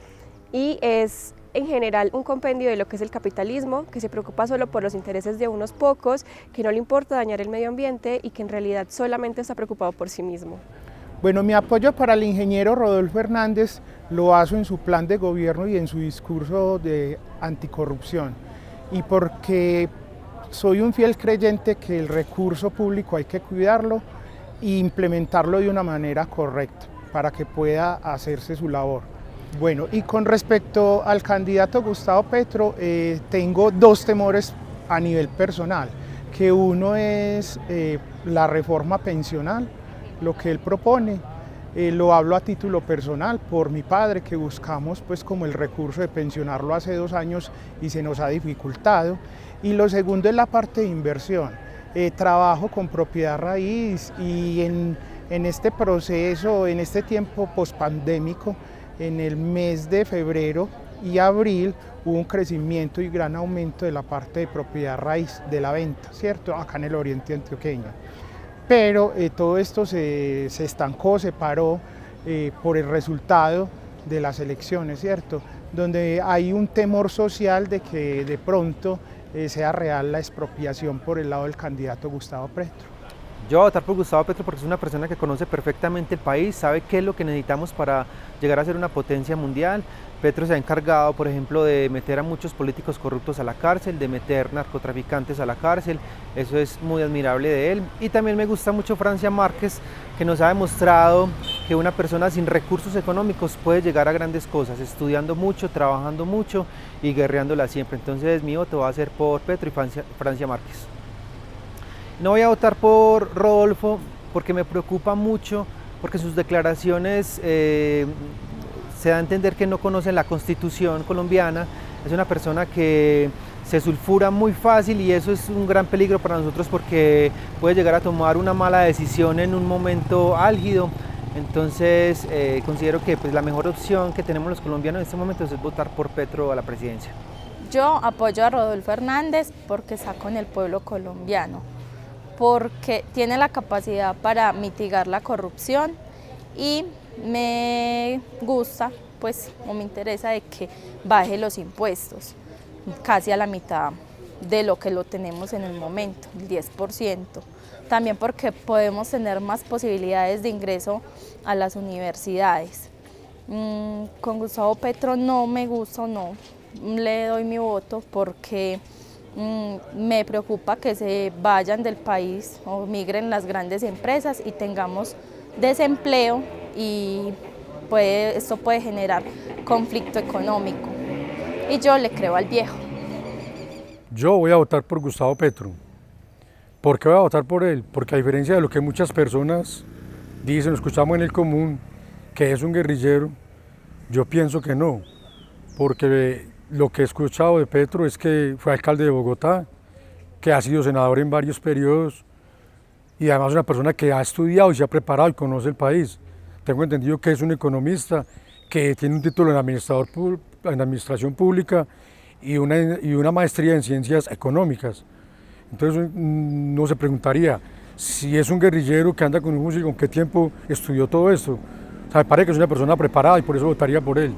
y es en general un compendio de lo que es el capitalismo, que se preocupa solo por los intereses de unos pocos, que no le importa dañar el medio ambiente y que en realidad solamente está preocupado por sí mismo. Bueno, mi apoyo para el ingeniero Rodolfo Hernández lo baso en su plan de gobierno y en su discurso de anticorrupción, y porque soy un fiel creyente que el recurso público hay que cuidarlo e implementarlo de una manera correcta para que pueda hacerse su labor. Bueno, y con respecto al candidato Gustavo Petro, tengo dos temores a nivel personal, que uno es la reforma pensional, lo que él propone. Lo hablo a título personal por mi padre, que buscamos pues como el recurso de pensionarlo hace 2 años y se nos ha dificultado. Y lo segundo es la parte de inversión. Trabajo con propiedad raíz y en este proceso, en este tiempo pospandémico, en el mes de febrero y abril hubo un crecimiento y gran aumento de la parte de propiedad raíz de la venta, ¿cierto? Acá en el oriente antioqueño. Pero todo esto se estancó, se paró por el resultado de las elecciones, ¿cierto? Donde hay un temor social de que de pronto sea real la expropiación por el lado del candidato Gustavo Petro. Yo voy a votar por Gustavo Petro porque es una persona que conoce perfectamente el país, sabe qué es lo que necesitamos para llegar a ser una potencia mundial. Petro se ha encargado, por ejemplo, de meter a muchos políticos corruptos a la cárcel, de meter narcotraficantes a la cárcel, eso es muy admirable de él. Y también me gusta mucho Francia Márquez, que nos ha demostrado que una persona sin recursos económicos puede llegar a grandes cosas, estudiando mucho, trabajando mucho y guerreándola siempre. Entonces mi voto va a ser por Petro y Francia Márquez. No voy a votar por Rodolfo porque me preocupa mucho, porque sus declaraciones se da a entender que no conoce la Constitución colombiana. Es una persona que se sulfura muy fácil y eso es un gran peligro para nosotros porque puede llegar a tomar una mala decisión en un momento álgido. Entonces considero que pues, la mejor opción que tenemos los colombianos en este momento es votar por Petro a la presidencia. Yo apoyo a Rodolfo Hernández porque está con el pueblo colombiano, porque tiene la capacidad para mitigar la corrupción y me gusta, pues, o me interesa de que baje los impuestos, casi a la mitad de lo que lo tenemos en el momento, el 10%. También porque podemos tener más posibilidades de ingreso a las universidades. Con Gustavo Petro no me gusta, no le doy mi voto porque me preocupa que se vayan del país o migren las grandes empresas y tengamos desempleo y esto puede generar conflicto económico. Y yo le creo al viejo. Yo voy a votar por Gustavo Petro. ¿Por qué voy a votar por él? Porque a diferencia de lo que muchas personas dicen, escuchamos en el común, que es un guerrillero, yo pienso que no. Porque lo que he escuchado de Petro es que fue alcalde de Bogotá, que ha sido senador en varios periodos y además es una persona que ha estudiado y se ha preparado y conoce el país. Tengo entendido que es un economista, que tiene un título en administración pública y una maestría en ciencias económicas. Entonces no se preguntaría si es un guerrillero que anda con un fusil, ¿con qué tiempo estudió todo esto? O sea, me parece que es una persona preparada y por eso votaría por él.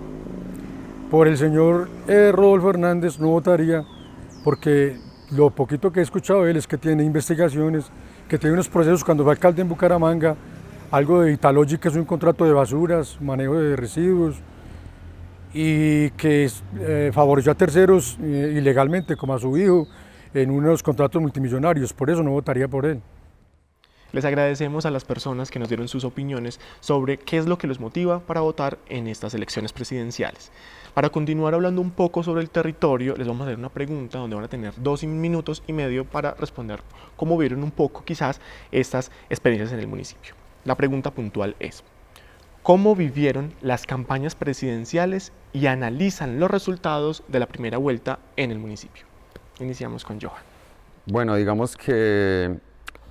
Por el señor Rodolfo Hernández no votaría porque lo poquito que he escuchado de él es que tiene investigaciones, que tiene unos procesos cuando fue alcalde en Bucaramanga, algo de Italogic, que es un contrato de basuras, manejo de residuos, y que favoreció a terceros ilegalmente, como a su hijo, en unos contratos multimillonarios. Por eso no votaría por él. Les agradecemos a las personas que nos dieron sus opiniones sobre qué es lo que los motiva para votar en estas elecciones presidenciales. Para continuar hablando un poco sobre el territorio, les vamos a hacer una pregunta donde van a tener 2 minutos y medio para responder cómo vieron un poco quizás estas experiencias en el municipio. La pregunta puntual es, ¿cómo vivieron las campañas presidenciales y analizan los resultados de la primera vuelta en el municipio? Iniciamos con Johan. Bueno, digamos que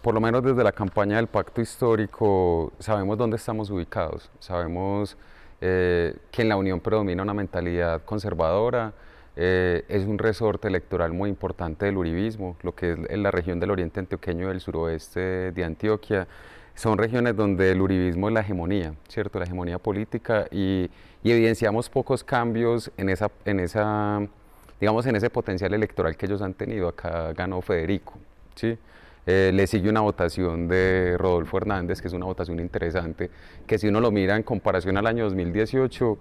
por lo menos desde la campaña del Pacto Histórico sabemos dónde estamos ubicados, sabemos que en la Unión predomina una mentalidad conservadora, es un resorte electoral muy importante del uribismo, lo que es en la región del oriente antioqueño y del suroeste de Antioquia. Son regiones donde el uribismo es la hegemonía, ¿cierto? La hegemonía política y evidenciamos pocos cambios digamos, en ese potencial electoral que ellos han tenido. Acá ganó Federico, ¿sí? Le sigue una votación de Rodolfo Hernández, que es una votación interesante, que si uno lo mira en comparación al año 2018,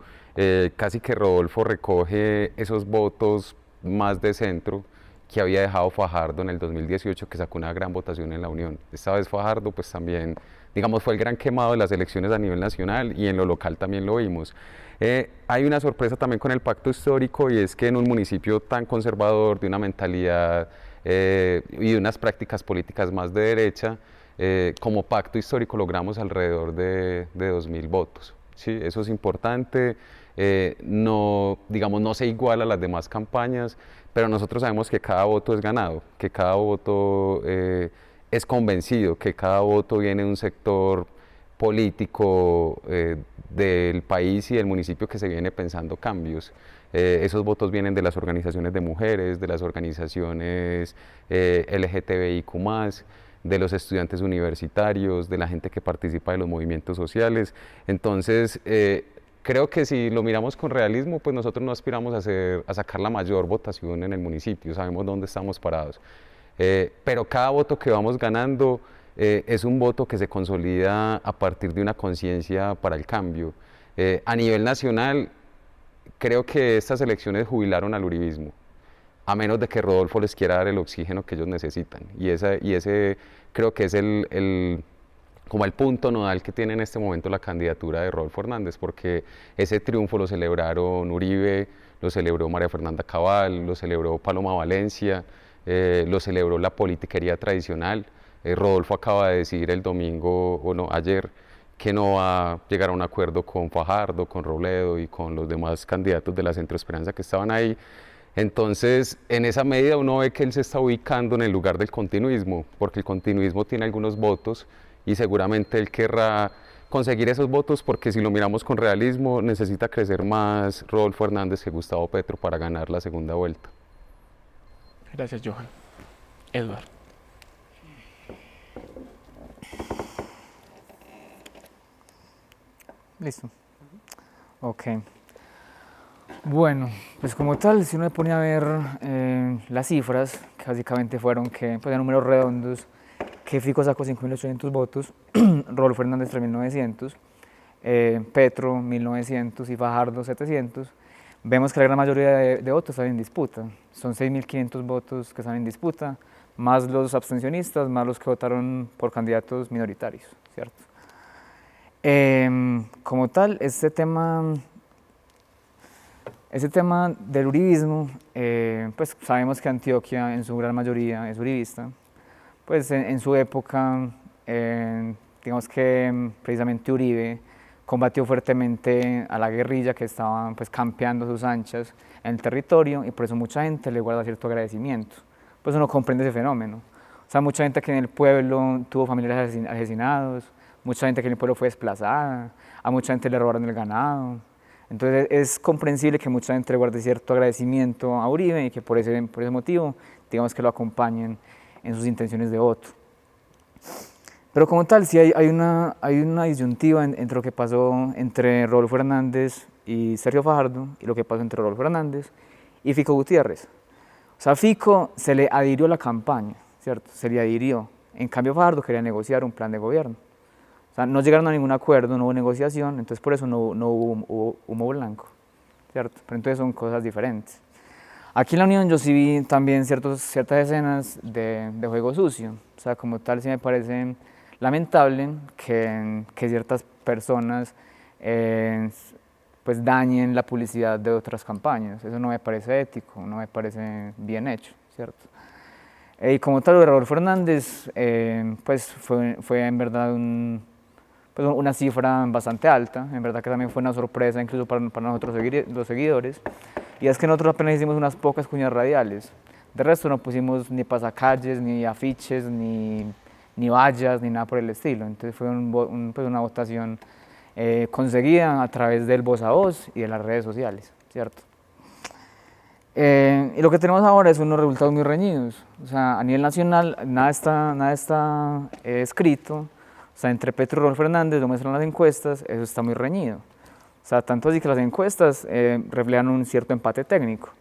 casi que Rodolfo recoge esos votos más de centro que había dejado Fajardo en el 2018, que sacó una gran votación en la Unión. Esta vez Fajardo pues también, digamos, fue el gran quemado de las elecciones a nivel nacional y en lo local también lo vimos. Hay una sorpresa también con el Pacto Histórico y es que en un municipio tan conservador, de una mentalidad y de unas prácticas políticas más de derecha, como Pacto Histórico logramos alrededor de 2.000 votos. ¿Sí? Eso es importante, no, digamos, no se iguala a las demás campañas, pero nosotros sabemos que cada voto es ganado, que cada voto es convencido, que cada voto viene de un sector político del país y del municipio que se viene pensando cambios. Esos votos vienen de las organizaciones de mujeres, de las organizaciones LGTBIQ+, de los estudiantes universitarios, de la gente que participa de los movimientos sociales. Entonces, creo que si lo miramos con realismo, pues nosotros no aspiramos a sacar la mayor votación en el municipio, sabemos dónde estamos parados. Pero cada voto que vamos ganando es un voto que se consolida a partir de una conciencia para el cambio. A nivel nacional, creo que estas elecciones jubilaron al uribismo, a menos de que Rodolfo les quiera dar el oxígeno que ellos necesitan. Y ese creo que es como el punto nodal que tiene en este momento la candidatura de Rodolfo Hernández, porque ese triunfo lo celebraron Uribe, lo celebró María Fernanda Cabal, lo celebró Paloma Valencia, lo celebró la politiquería tradicional. Rodolfo acaba de decir el domingo, o no, ayer, que no va a llegar a un acuerdo con Fajardo, con Robledo y con los demás candidatos de la Centro Esperanza que estaban ahí. Entonces, en esa medida uno ve que él se está ubicando en el lugar del continuismo, porque el continuismo tiene algunos votos y seguramente él querrá conseguir esos votos, porque si lo miramos con realismo, necesita crecer más Rodolfo Hernández que Gustavo Petro para ganar la segunda vuelta. Gracias, Johan. Edward. Listo. Ok. Bueno, pues como tal, si uno me pone a ver las cifras, que básicamente fueron que, pues, números redondos, que Fico sacó 5.800 votos, Rodolfo Hernández 3.900, Petro 1.900 y Fajardo 700, vemos que la gran mayoría de votos están en disputa. Son 6.500 votos que están en disputa, más los abstencionistas, más los que votaron por candidatos minoritarios, ¿cierto? Como tal, este tema del uribismo, pues sabemos que Antioquia en su gran mayoría es uribista. Pues en su época, digamos que precisamente Uribe combatió fuertemente a la guerrilla que estaba pues campeando sus anchas en el territorio, y por eso mucha gente le guarda cierto agradecimiento. Pues uno comprende ese fenómeno. O sea, mucha gente que en el pueblo tuvo familiares asesinados, mucha gente que en el pueblo fue desplazada, a mucha gente le robaron el ganado. Entonces es comprensible que mucha gente le guarde cierto agradecimiento a Uribe y que por ese motivo, digamos, que lo acompañen en sus intenciones de voto. Pero como tal, sí hay una disyuntiva entre lo que pasó entre Rodolfo Hernández y Sergio Fajardo y lo que pasó entre Rodolfo Hernández y Fico Gutiérrez. O sea, Fico se le adhirió a la campaña, ¿cierto? Se le adhirió. En cambio, Fajardo quería negociar un plan de gobierno. O sea, no llegaron a ningún acuerdo, no hubo negociación, entonces por eso no hubo humo blanco, ¿cierto? Pero entonces son cosas diferentes. Aquí en la Unión yo sí vi también ciertas escenas de juego sucio. O sea, como tal, sí me parece lamentable que ciertas personas pues dañen la publicidad de otras campañas. Eso no me parece ético, no me parece bien hecho, ¿cierto? Y como tal, lo de Rodolfo Hernández, pues fue en verdad un pues una cifra bastante alta, en verdad que también fue una sorpresa incluso para nosotros los seguidores, y es que nosotros apenas hicimos unas pocas cuñas radiales, de resto no pusimos ni pasacalles, ni afiches, ni vallas, ni nada por el estilo, entonces fue pues una votación conseguida a través del voz a voz y de las redes sociales, ¿cierto? Y lo que tenemos ahora es unos resultados muy reñidos, o sea, a nivel nacional nada está escrito, o sea, entre Petro y Rodolfo Hernández, lo muestran las encuestas, eso está muy reñido, o sea, tanto así que las encuestas reflejan un cierto empate técnico.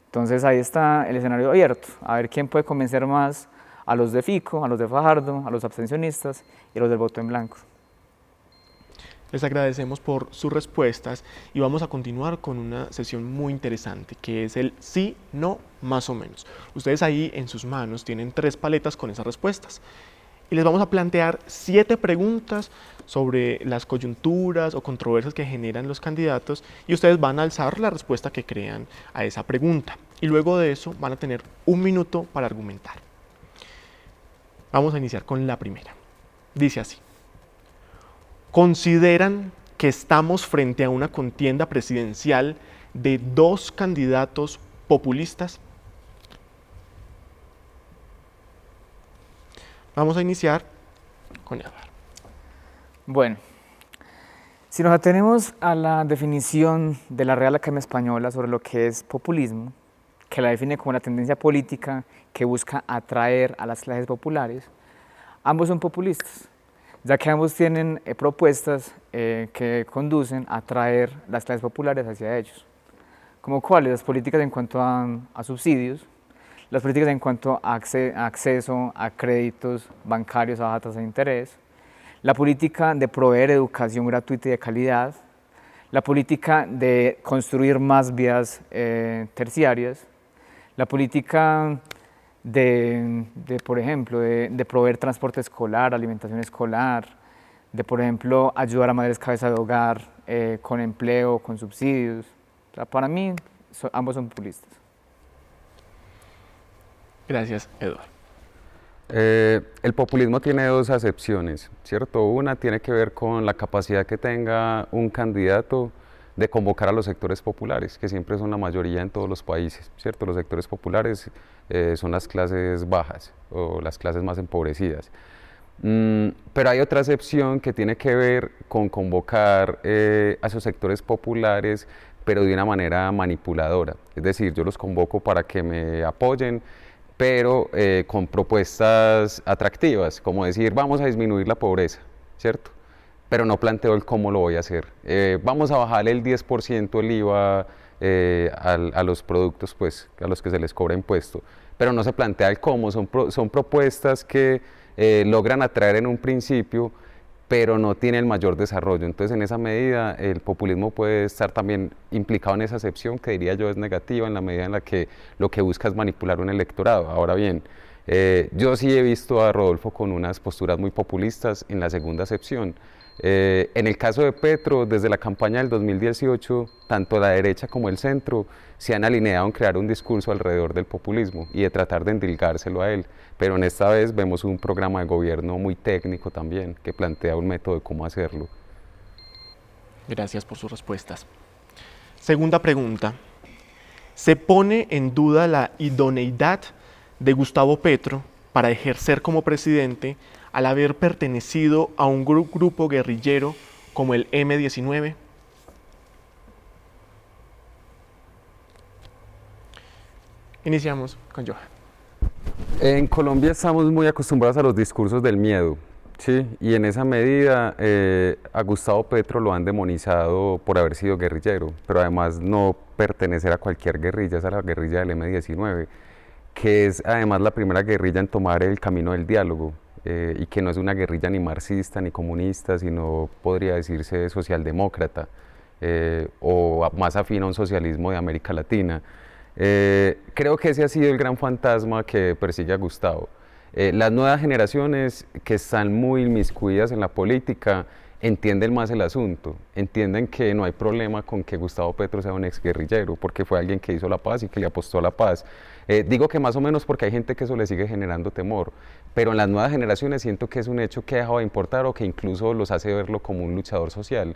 Entonces ahí está el escenario abierto, a ver quién puede convencer más a los de Fico, a los de Fajardo, a los abstencionistas y a los del voto en blanco. Les agradecemos por sus respuestas y vamos a continuar con una sesión muy interesante que es el sí, no, más o menos. Ustedes ahí en sus manos tienen 3 paletas con esas respuestas y les vamos a plantear 7 preguntas sobre las coyunturas o controversias que generan los candidatos y ustedes van a alzar la respuesta que crean a esa pregunta y luego de eso van a tener 1 minuto para argumentar. Vamos a iniciar con la primera. Dice así: ¿consideran que estamos frente a una contienda presidencial de 2 candidatos populistas? Vamos a iniciar con Eduardo. Bueno, si nos atenemos a la definición de la Real Academia Española sobre lo que es populismo, que la define como la tendencia política que busca atraer a las clases populares, ambos son populistas, ya que ambos tienen propuestas que conducen a atraer las clases populares hacia ellos. ¿Como cuáles? Las políticas en cuanto a subsidios, las políticas en cuanto a acceso a créditos bancarios a baja tasa de interés, la política de proveer educación gratuita y de calidad, la política de construir más vías terciarias, la política por ejemplo, de proveer transporte escolar, alimentación escolar, de, por ejemplo, ayudar a madres cabeza de hogar con empleo, con subsidios. O sea, para mí, ambos son populistas. Gracias, Eduardo. El populismo tiene 2 acepciones, ¿cierto? Una tiene que ver con la capacidad que tenga un candidato de convocar a los sectores populares, que siempre son la mayoría en todos los países, ¿cierto? Los sectores populares son las clases bajas o las clases más empobrecidas. Pero hay otra acepción que tiene que ver con convocar a esos sectores populares, pero de una manera manipuladora. Es decir, yo los convoco para que me apoyen, pero con propuestas atractivas, como decir, vamos a disminuir la pobreza, ¿cierto? Pero no planteo el cómo lo voy a hacer. Vamos a bajarle el 10% el IVA a los productos pues, a los que se les cobra impuesto, pero no se plantea el cómo, son propuestas que logran atraer en un principio, pero no tienen el mayor desarrollo. Entonces, en esa medida, el populismo puede estar también implicado en esa acepción, que diría yo es negativa, en la medida en la que lo que busca es manipular un electorado. Ahora bien, yo sí he visto a Rodolfo con unas posturas muy populistas en la segunda acepción. En el caso de Petro, desde la campaña del 2018, tanto la derecha como el centro se han alineado en crear un discurso alrededor del populismo y de tratar de endilgárselo a él, pero en esta vez vemos un programa de gobierno muy técnico también, que plantea un método de cómo hacerlo. Gracias por sus respuestas. Segunda pregunta. ¿Se pone en duda la idoneidad de Gustavo Petro para ejercer como presidente al haber pertenecido a un grupo guerrillero como el M-19? Iniciamos con Johan. En Colombia estamos muy acostumbrados a los discursos del miedo, ¿sí? Y en esa medida a Gustavo Petro lo han demonizado por haber sido guerrillero, pero además no pertenecer a cualquier guerrilla, esa es la guerrilla del M-19, que es además la primera guerrilla en tomar el camino del diálogo. Y que no es una guerrilla ni marxista ni comunista, sino podría decirse socialdemócrata o más afín a un socialismo de América Latina. Creo que ese ha sido el gran fantasma que persigue a Gustavo. Las nuevas generaciones que están muy inmiscuidas en la política entienden más el asunto, entienden que no hay problema con que Gustavo Petro sea un exguerrillero, porque fue alguien que hizo la paz y que le apostó a la paz. Digo que más o menos porque hay gente que eso le sigue generando temor, pero en las nuevas generaciones siento que es un hecho que ha dejado de importar o que incluso los hace verlo como un luchador social.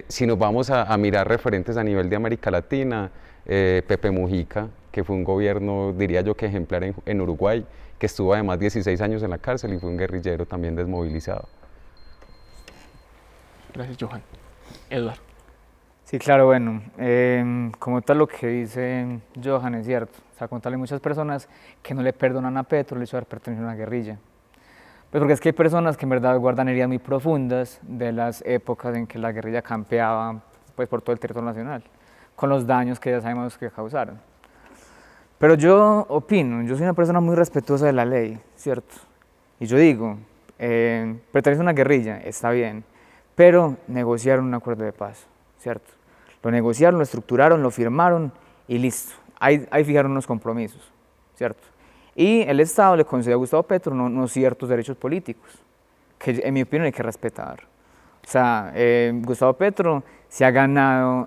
Si nos vamos a mirar referentes a nivel de América Latina, Pepe Mujica, que fue un gobierno, diría yo, que ejemplar en Uruguay, que estuvo además 16 años en la cárcel y fue un guerrillero también desmovilizado. Gracias, Johan. Eduardo. Sí, claro, bueno, como tal lo que dice Johan es cierto. O sea, como tal hay muchas personas que no le perdonan a Petro el hecho de haber pertenecido a una guerrilla. Pues porque es que hay personas que en verdad guardan heridas muy profundas de las épocas en que la guerrilla campeaba pues, por todo el territorio nacional, con los daños que ya sabemos que causaron. Pero yo opino, yo soy una persona muy respetuosa de la ley, ¿cierto? Y yo digo, pertenece a una guerrilla, está bien, pero negociaron un acuerdo de paz, ¿cierto? Lo negociaron, lo estructuraron, lo firmaron y listo. Ahí fijaron unos compromisos, ¿cierto? Y el Estado le concedió a Gustavo Petro unos ciertos derechos políticos, que en mi opinión hay que respetar. O sea, Gustavo Petro se ha ganado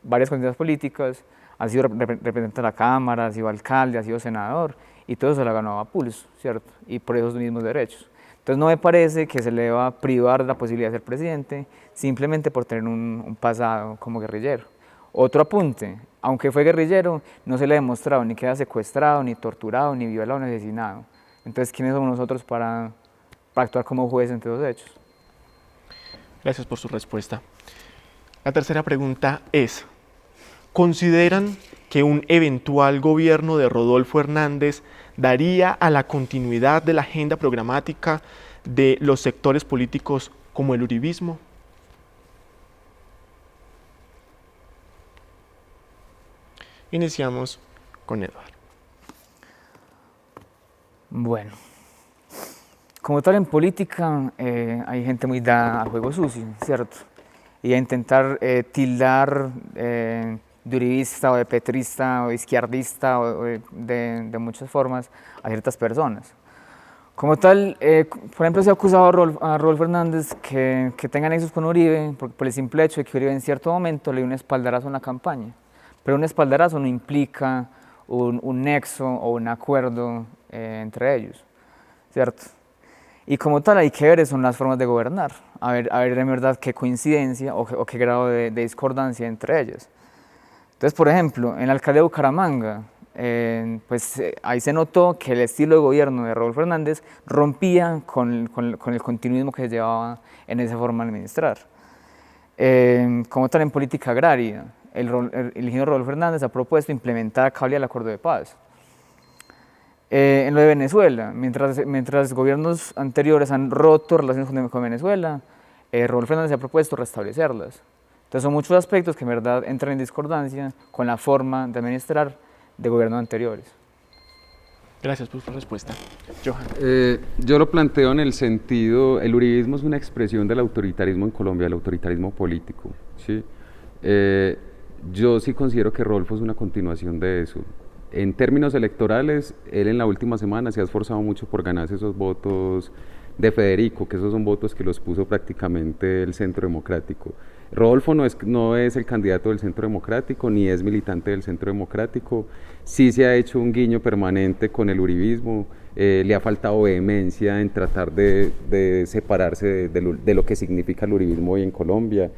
varias condiciones políticas, ha sido representante de la Cámara, ha sido alcalde, ha sido senador, y todo eso se lo ha ganado a pulso, ¿cierto? Y por esos mismos derechos. Entonces no me parece que se le va a privar de la posibilidad de ser presidente simplemente por tener un pasado como guerrillero. Otro apunte, aunque fue guerrillero, no se le ha demostrado ni que haya secuestrado, ni torturado, ni violado, ni asesinado. Entonces, ¿quiénes somos nosotros para actuar como juez entre los hechos? Gracias por su respuesta. La tercera pregunta es, ¿consideran que un eventual gobierno de Rodolfo Hernández daría a la continuidad de la agenda programática de los sectores políticos como el uribismo? Iniciamos con Eduardo. Bueno, como tal en política hay gente muy dada al juego sucio, ¿cierto? Y a intentar tildar de uribista o de petrista o de izquierdista o de muchas formas a ciertas personas. Como tal, por ejemplo, se ha acusado a Rodolfo Hernández que tenga nexos con Uribe por el simple hecho de que Uribe en cierto momento le dio un espaldarazo en la campaña. Pero un espaldarazo no implica un nexo o un acuerdo entre ellos, ¿cierto? Y como tal hay que ver son las formas de gobernar, a ver en verdad qué coincidencia o qué grado de discordancia entre ellas. Entonces, por ejemplo, en la alcaldía de Bucaramanga, ahí se notó que el estilo de gobierno de Rodolfo Hernández rompía con el continuismo que se llevaba en esa forma de administrar. Como tal en política agraria, el ingeniero Rodolfo Hernández ha propuesto implementar a cabalidad el acuerdo de paz. En lo de Venezuela, mientras gobiernos anteriores han roto relaciones con Venezuela, Rodolfo Hernández ha propuesto restablecerlas. Entonces son muchos aspectos que en verdad entran en discordancia con la forma de administrar de gobiernos anteriores. Gracias por su respuesta. Johan. Yo lo planteo en el sentido, el uribismo es una expresión del autoritarismo en Colombia, el autoritarismo político, ¿sí? Yo sí considero que Rodolfo es una continuación de eso. En términos electorales, él en la última semana se ha esforzado mucho por ganarse esos votos de Federico, que esos son votos que los puso prácticamente el Centro Democrático. Rodolfo no es el candidato del Centro Democrático, ni es militante del Centro Democrático, sí se ha hecho un guiño permanente con el uribismo, le ha faltado vehemencia en tratar de separarse de lo que significa el uribismo hoy en Colombia.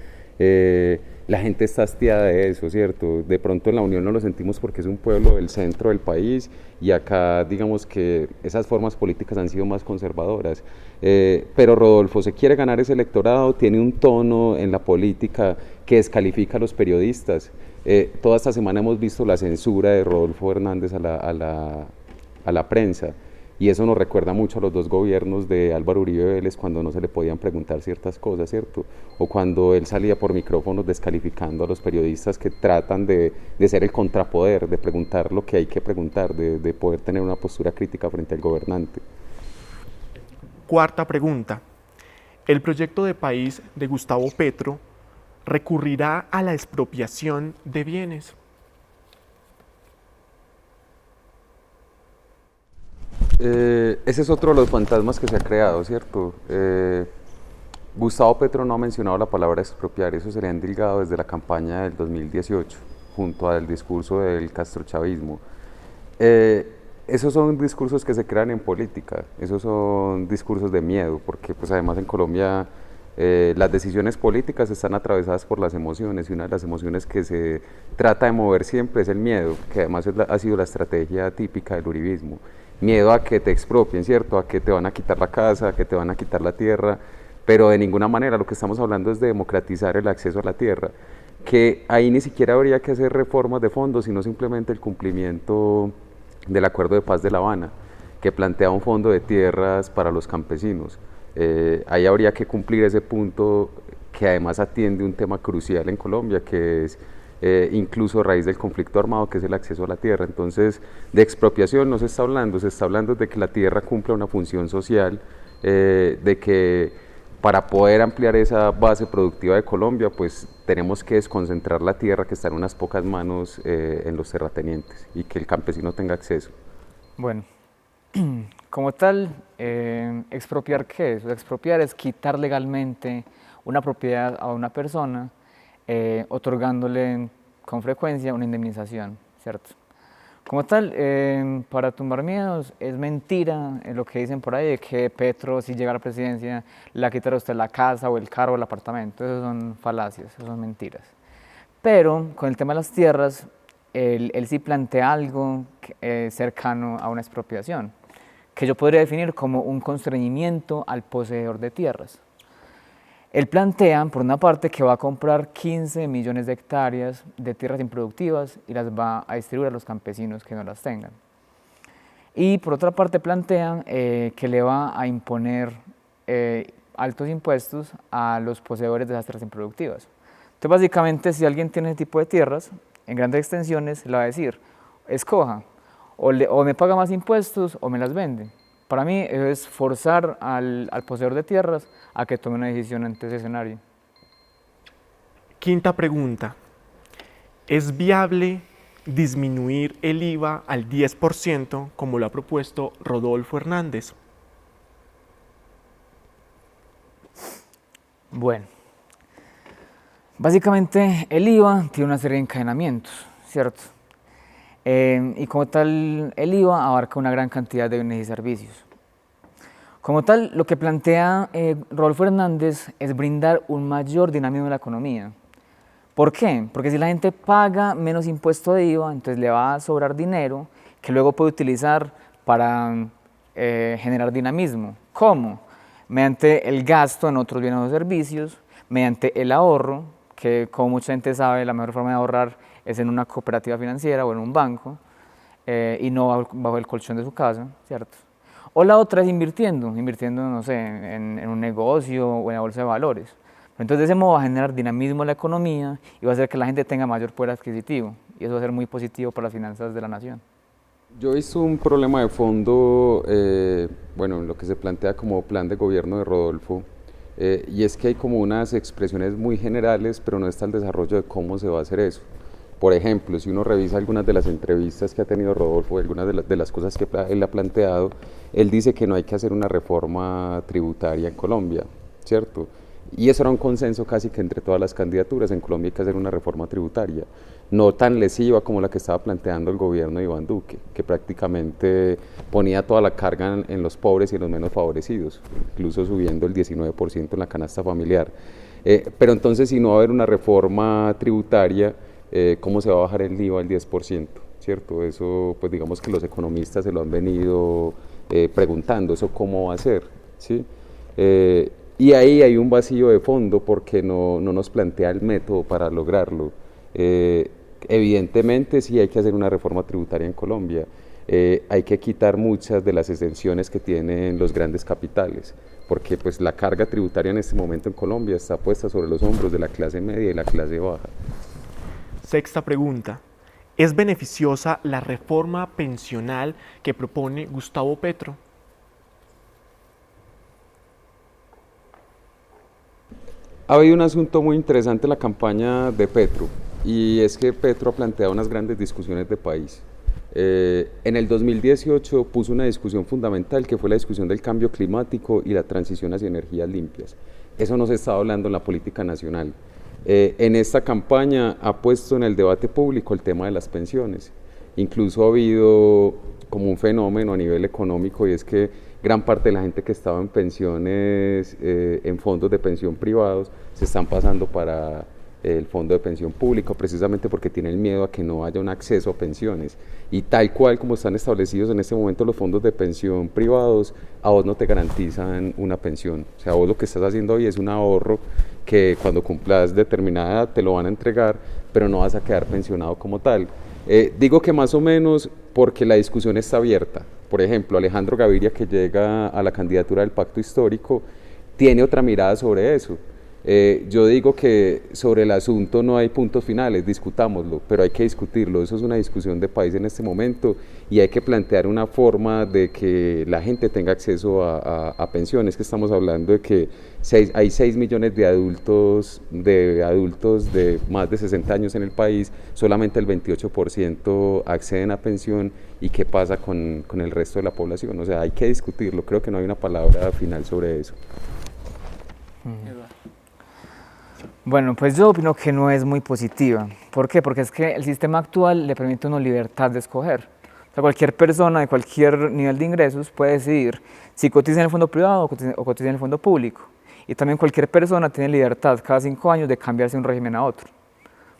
La gente está hastiada de eso, ¿cierto? De pronto en la Unión no lo sentimos porque es un pueblo del centro del país y acá digamos que esas formas políticas han sido más conservadoras. Pero Rodolfo se quiere ganar ese electorado, tiene un tono en la política que descalifica a los periodistas. Toda esta semana hemos visto la censura de Rodolfo Hernández a la prensa. Y eso nos recuerda mucho a los dos gobiernos de Álvaro Uribe Vélez cuando no se le podían preguntar ciertas cosas, ¿cierto? O cuando él salía por micrófonos descalificando a los periodistas que tratan de ser el contrapoder, de preguntar lo que hay que preguntar, de poder tener una postura crítica frente al gobernante. Cuarta pregunta. ¿El proyecto de país de Gustavo Petro recurrirá a la expropiación de bienes? Ese es otro de los fantasmas que se ha creado, ¿cierto? Gustavo Petro no ha mencionado la palabra expropiar, eso se le ha endilgado desde la campaña del 2018, junto al discurso del castrochavismo. Esos son discursos que se crean en política, esos son discursos de miedo, porque pues además en Colombia las decisiones políticas están atravesadas por las emociones, y una de las emociones que se trata de mover siempre es el miedo, que además ha sido la estrategia típica del uribismo. Miedo a que te expropien, ¿cierto? A que te van a quitar la casa, a que te van a quitar la tierra, pero de ninguna manera lo que estamos hablando es de democratizar el acceso a la tierra, que ahí ni siquiera habría que hacer reformas de fondo, sino simplemente el cumplimiento del Acuerdo de Paz de La Habana, que plantea un fondo de tierras para los campesinos. Ahí habría que cumplir ese punto que además atiende un tema crucial en Colombia, que es incluso a raíz del conflicto armado, que es el acceso a la tierra. Entonces, de expropiación no se está hablando de que la tierra cumpla una función social, de que para poder ampliar esa base productiva de Colombia, pues tenemos que desconcentrar la tierra que está en unas pocas manos en los terratenientes y que el campesino tenga acceso. Bueno, como tal, expropiar, ¿qué es? Expropiar es quitar legalmente una propiedad a una persona, otorgándole con frecuencia una indemnización, ¿cierto? Como tal, para tumbar miedos, es mentira lo que dicen por ahí de que Petro, si llega a la presidencia, le va a quitar a usted la casa o el carro o el apartamento. Eso son falacias, eso son mentiras. Pero con el tema de las tierras, él sí plantea algo cercano a una expropiación, que yo podría definir como un constreñimiento al poseedor de tierras. Él plantea, por una parte, que va a comprar 15 millones de hectáreas de tierras improductivas y las va a distribuir a los campesinos que no las tengan. Y por otra parte plantean que le va a imponer altos impuestos a los poseedores de esas tierras improductivas. Entonces, básicamente, si alguien tiene ese tipo de tierras, en grandes extensiones, le va a decir, escoja, o me paga más impuestos o me las vende. Para mí eso es forzar al poseedor de tierras a que tome una decisión ante ese escenario. Quinta pregunta. ¿Es viable disminuir el IVA al 10% como lo ha propuesto Rodolfo Hernández? Bueno, básicamente el IVA tiene una serie de encadenamientos, ¿cierto? Y como tal, el IVA abarca una gran cantidad de bienes y servicios. Como tal, lo que plantea Rodolfo Hernández es brindar un mayor dinamismo a la economía. ¿Por qué? Porque si la gente paga menos impuesto de IVA, entonces le va a sobrar dinero que luego puede utilizar para generar dinamismo. ¿Cómo? Mediante el gasto en otros bienes o servicios, mediante el ahorro, que como mucha gente sabe, la mejor forma de ahorrar es en una cooperativa financiera o en un banco, y no bajo el colchón de su casa, ¿cierto? O la otra es invirtiendo, no sé, en un negocio o en la bolsa de valores. Entonces, de ese modo va a generar dinamismo en la economía y va a hacer que la gente tenga mayor poder adquisitivo, y eso va a ser muy positivo para las finanzas de la nación. Yo he visto un problema de fondo, bueno, en lo que se plantea como plan de gobierno de Rodolfo, y es que hay como unas expresiones muy generales, pero no está el desarrollo de cómo se va a hacer eso. Por ejemplo, si uno revisa algunas de las entrevistas que ha tenido Rodolfo, algunas de las cosas que él ha planteado, él dice que no hay que hacer una reforma tributaria en Colombia, ¿cierto? Y eso era un consenso casi que entre todas las candidaturas. En Colombia hay que hacer una reforma tributaria, no tan lesiva como la que estaba planteando el gobierno de Iván Duque, que prácticamente ponía toda la carga en los pobres y en los menos favorecidos, incluso subiendo el 19% en la canasta familiar. Pero entonces, si no va a haber una reforma tributaria, ¿cómo se va a bajar el IVA al 10%? ¿Cierto? Eso, pues digamos que los economistas se lo han venido preguntando, ¿eso cómo va a ser? ¿Sí? Y ahí hay un vacío de fondo porque no nos plantea el método para lograrlo. Evidentemente sí hay que hacer una reforma tributaria en Colombia, hay que quitar muchas de las exenciones que tienen los grandes capitales, porque pues la carga tributaria en este momento en Colombia está puesta sobre los hombros de la clase media y la clase baja. Sexta pregunta. ¿Es beneficiosa la reforma pensional que propone Gustavo Petro? Ha habido un asunto muy interesante en la campaña de Petro, y es que Petro ha planteado unas grandes discusiones de país. En el 2018 puso una discusión fundamental que fue la discusión del cambio climático y la transición hacia energías limpias. Eso no se estaba hablando en la política nacional. En esta campaña ha puesto en el debate público el tema de las pensiones. Incluso ha habido como un fenómeno a nivel económico, y es que gran parte de la gente que estaba en pensiones, en fondos de pensión privados, se están pasando para el fondo de pensión público, precisamente porque tienen miedo a que no haya un acceso a pensiones. Y tal cual como están establecidos en este momento los fondos de pensión privados, a vos no te garantizan una pensión. O sea, vos lo que estás haciendo hoy es un ahorro que cuando cumplas determinada edad te lo van a entregar, pero no vas a quedar pensionado como tal. Digo que más o menos porque la discusión está abierta. Por ejemplo, Alejandro Gaviria, que llega a la candidatura del Pacto Histórico, tiene otra mirada sobre eso. Yo digo que sobre el asunto no hay puntos finales, discutámoslo, pero hay que discutirlo. Eso es una discusión de país en este momento, y hay que plantear una forma de que la gente tenga acceso a pensiones, que estamos hablando de que hay 6 millones de adultos de más de 60 años en el país, solamente el 28% acceden a pensión, y qué pasa con el resto de la población. O sea, hay que discutirlo, creo que no hay una palabra final sobre eso. Bueno, pues yo opino que no es muy positiva. ¿Por qué? Porque es que el sistema actual le permite a uno libertad de escoger. O sea, cualquier persona de cualquier nivel de ingresos puede decidir si cotiza en el fondo privado o cotiza en el fondo público. Y también cualquier persona tiene libertad cada 5 años de cambiarse de un régimen a otro.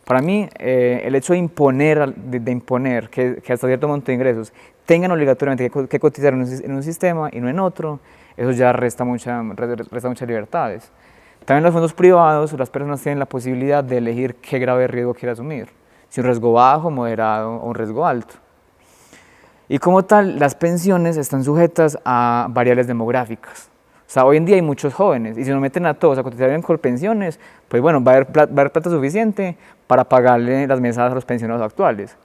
Para mí, el hecho de imponer que hasta cierto monto de ingresos tengan obligatoriamente que cotizar en un sistema y no en otro, eso ya resta muchas libertades. También en los fondos privados, las personas tienen la posibilidad de elegir qué grave riesgo quiere asumir, si un riesgo bajo, moderado o un riesgo alto. Y como tal, las pensiones están sujetas a variables demográficas. O sea, hoy en día hay muchos jóvenes, y si nos meten a todos a cotizar en colpensiones, pues bueno, va a haber plata suficiente para pagarle las mesadas a los pensionados actuales.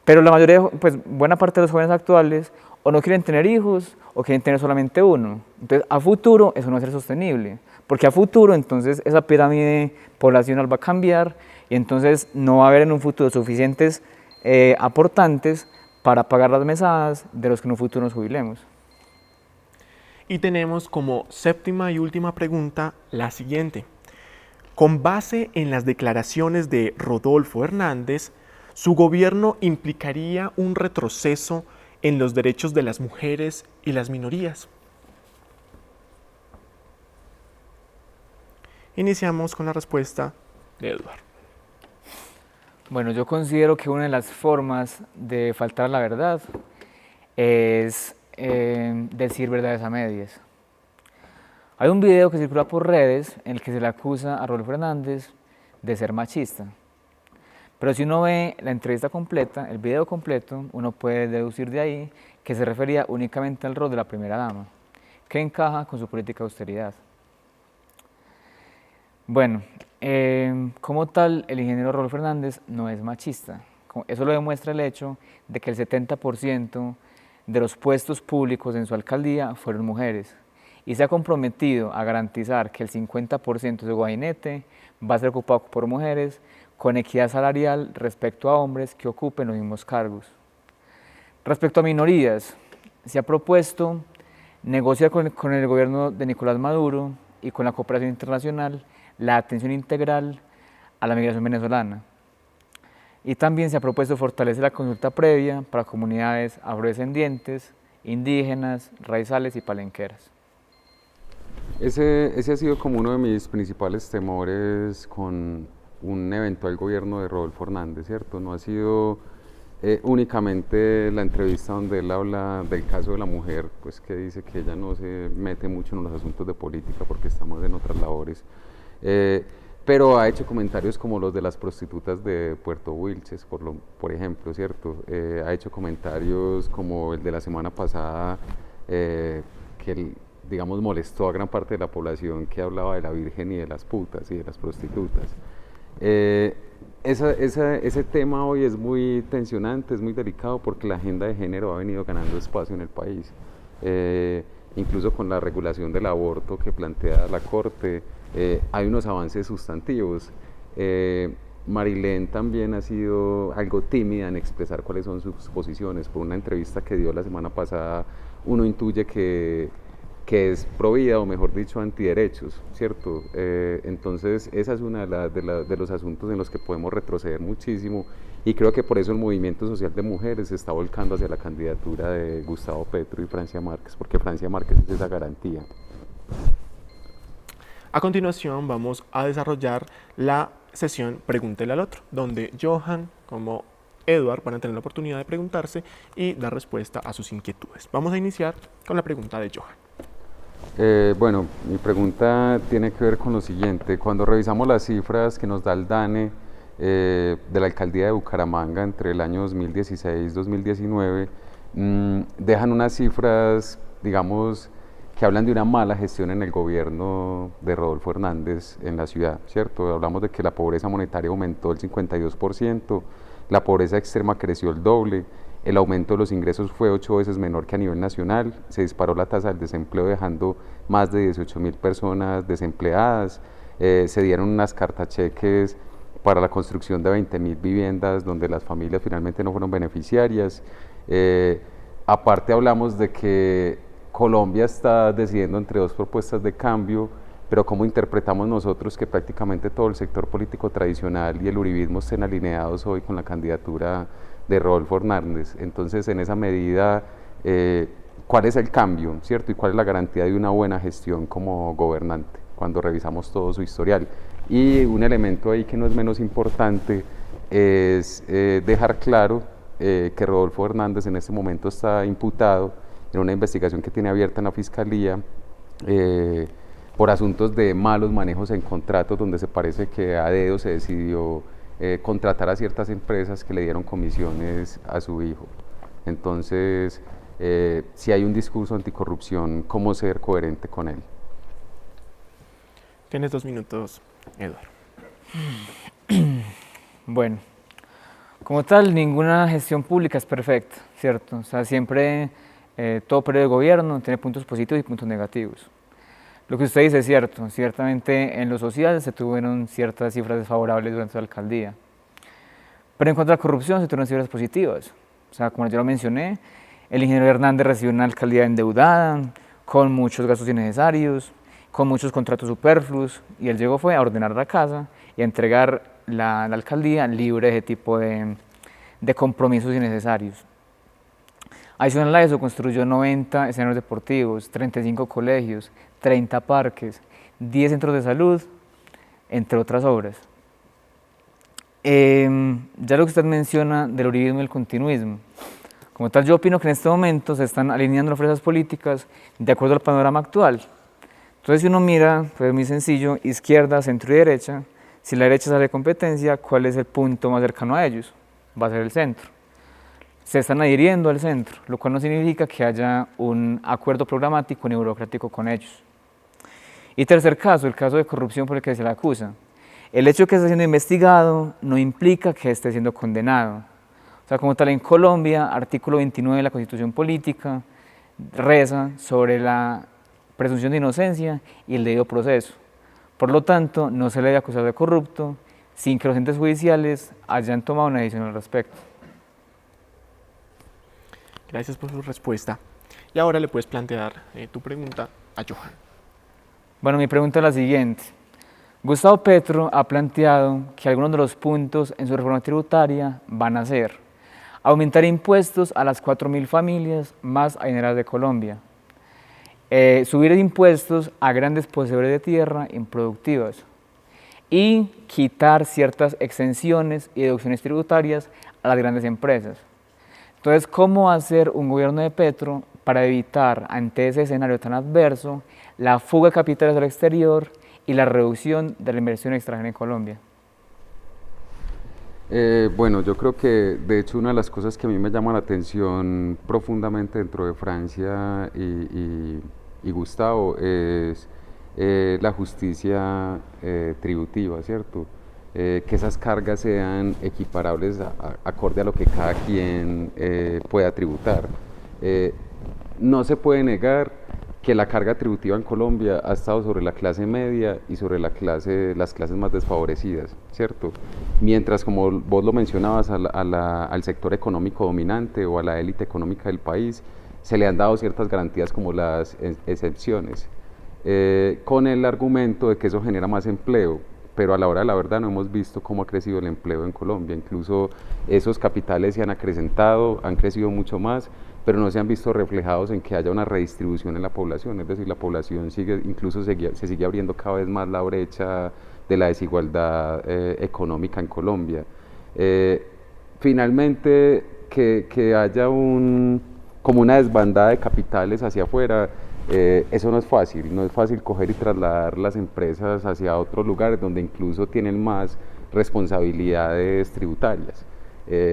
Pero la mayoría, pues buena parte de los jóvenes actuales o no quieren tener hijos o quieren tener solamente uno. Entonces, a futuro eso no va a ser sostenible, porque a futuro entonces esa pirámide poblacional va a cambiar, y entonces no va a haber en un futuro suficientes aportantes para pagar las mesadas de los que en un futuro nos jubilemos. Y tenemos como séptima y última pregunta la siguiente. Con base en las declaraciones de Rodolfo Hernández, ¿su gobierno implicaría un retroceso en los derechos de las mujeres y las minorías? Iniciamos con la respuesta de Eduardo. Bueno, yo considero que una de las formas de faltar a la verdad es decir verdades a medias. Hay un video que circula por redes en el que se le acusa a Rodolfo Hernández de ser machista. Pero si uno ve la entrevista completa, el video completo, uno puede deducir de ahí que se refería únicamente al rol de la primera dama, que encaja con su política de austeridad. Bueno, como tal, el ingeniero Rodolfo Hernández no es machista. Eso lo demuestra el hecho de que el 70% de los puestos públicos en su alcaldía fueron mujeres, y se ha comprometido a garantizar que el 50% de su gabinete va a ser ocupado por mujeres, con equidad salarial respecto a hombres que ocupen los mismos cargos. Respecto a minorías, se ha propuesto negociar con el gobierno de Nicolás Maduro y con la cooperación internacional la atención integral a la migración venezolana. Y también se ha propuesto fortalecer la consulta previa para comunidades afrodescendientes, indígenas, raizales y palenqueras. Ese ha sido como uno de mis principales temores con un eventual gobierno de Rodolfo Hernández, ¿cierto? No ha sido únicamente la entrevista donde él habla del caso de la mujer, pues que dice que ella no se mete mucho en los asuntos de política porque estamos en otras labores, pero ha hecho comentarios como los de las prostitutas de Puerto Wilches, por ejemplo, ¿cierto? Ha hecho comentarios como el de la semana pasada, que digamos molestó a gran parte de la población, que hablaba de la virgen y de las putas y de las prostitutas. Ese tema hoy es muy tensionante, es muy delicado, porque la agenda de género ha venido ganando espacio en el país. Incluso con la regulación del aborto que plantea la Corte, hay unos avances sustantivos. Marilén también ha sido algo tímida en expresar cuáles son sus posiciones. Por una entrevista que dio la semana pasada, uno intuye que que es provida, o mejor dicho, antiderechos, ¿cierto? Entonces, esa es una de los asuntos en los que podemos retroceder muchísimo, y creo que por eso el movimiento social de mujeres se está volcando hacia la candidatura de Gustavo Petro y Francia Márquez, porque Francia Márquez es esa garantía. A continuación vamos a desarrollar la sesión Pregúntele al otro, donde Johan como Edward van a tener la oportunidad de preguntarse y dar respuesta a sus inquietudes. Vamos a iniciar con la pregunta de Johan. Bueno, mi pregunta tiene que ver con lo siguiente. Cuando revisamos las cifras que nos da el DANE de la alcaldía de Bucaramanga entre el año 2016-2019, dejan unas cifras, digamos, que hablan de una mala gestión en el gobierno de Rodolfo Hernández en la ciudad, ¿cierto? Hablamos de que la pobreza monetaria aumentó el 52%, la pobreza extrema creció el doble, el aumento de los ingresos fue 8 veces menor que a nivel nacional, se disparó la tasa del desempleo dejando más de 18.000 personas desempleadas, se dieron unas cartacheques para la construcción de 20.000 viviendas donde las familias finalmente no fueron beneficiarias. Aparte hablamos de que Colombia está decidiendo entre dos propuestas de cambio, pero ¿cómo interpretamos nosotros que prácticamente todo el sector político tradicional y el uribismo estén alineados hoy con la candidatura de Rodolfo Hernández? Entonces, en esa medida, ¿cuál es el cambio, cierto? ¿Y cuál es la garantía de una buena gestión como gobernante cuando revisamos todo su historial? Y un elemento ahí que no es menos importante es dejar claro que Rodolfo Hernández en este momento está imputado en una investigación que tiene abierta en la Fiscalía por asuntos de malos manejos en contratos, donde se parece que a dedo se decidió contratar a ciertas empresas que le dieron comisiones a su hijo. Entonces, si hay un discurso anticorrupción, ¿cómo ser coherente con él? Tienes 2 minutos, Eduardo. Bueno, como tal, ninguna gestión pública es perfecta, ¿cierto? O sea, siempre todo periodo de gobierno tiene puntos positivos y puntos negativos. Lo que usted dice es cierto, ciertamente en lo social se tuvieron ciertas cifras desfavorables durante la alcaldía, pero en cuanto a la corrupción se tuvieron cifras positivas. O sea, como yo lo mencioné, el ingeniero Hernández recibió una alcaldía endeudada, con muchos gastos innecesarios, con muchos contratos superfluos, y él llegó fue a ordenar la casa y a entregar la alcaldía libre de ese tipo de compromisos innecesarios. Adicional a eso, construyó 90 escenarios deportivos, 35 colegios, 30 parques, 10 centros de salud, entre otras obras. Ya lo que usted menciona del uribismo y el continuismo, como tal yo opino que en este momento se están alineando las fuerzas políticas de acuerdo al panorama actual. Entonces si uno mira, pues es muy sencillo, izquierda, centro y derecha, si la derecha sale de competencia, ¿cuál es el punto más cercano a ellos? Va a ser el centro. Se están adhiriendo al centro, lo cual no significa que haya un acuerdo programático ni burocrático con ellos. Y tercer caso, el caso de corrupción por el que se le acusa. El hecho de que esté siendo investigado no implica que esté siendo condenado. O sea, como tal, en Colombia, artículo 29 de la Constitución Política reza sobre la presunción de inocencia y el debido proceso. Por lo tanto, no se le debe acusar de corrupto sin que los entes judiciales hayan tomado una decisión al respecto. Gracias por su respuesta. Y ahora le puedes plantear tu pregunta a Johan. Bueno, mi pregunta es la siguiente. Gustavo Petro ha planteado que algunos de los puntos en su reforma tributaria van a ser aumentar impuestos a las 4.000 familias más adineradas de Colombia, subir impuestos a grandes poseedores de tierra improductivas y quitar ciertas exenciones y deducciones tributarias a las grandes empresas. Entonces, ¿cómo hacer un gobierno de Petro para evitar, ante ese escenario tan adverso, la fuga de capitales al exterior y la reducción de la inversión extranjera en Colombia? Bueno, yo creo que de hecho una de las cosas que a mí me llama la atención profundamente dentro de Francia y Gustavo es la justicia tributiva, ¿cierto? Que esas cargas sean equiparables acorde a lo que cada quien pueda tributar. No se puede negar que la carga tributiva en Colombia ha estado sobre la clase media y sobre las clases más desfavorecidas, ¿cierto? Mientras, como vos lo mencionabas, al sector económico dominante o a la élite económica del país se le han dado ciertas garantías como las excepciones, con el argumento de que eso genera más empleo, pero a la hora de la verdad no hemos visto cómo ha crecido el empleo en Colombia. Incluso esos capitales se han acrecentado, han crecido mucho más, pero no se han visto reflejados en que haya una redistribución en la población, es decir, la población sigue, incluso se sigue abriendo cada vez más la brecha de la desigualdad económica en Colombia. Finalmente, que haya como una desbandada de capitales hacia afuera, eso no es fácil coger y trasladar las empresas hacia otros lugares donde incluso tienen más responsabilidades tributarias.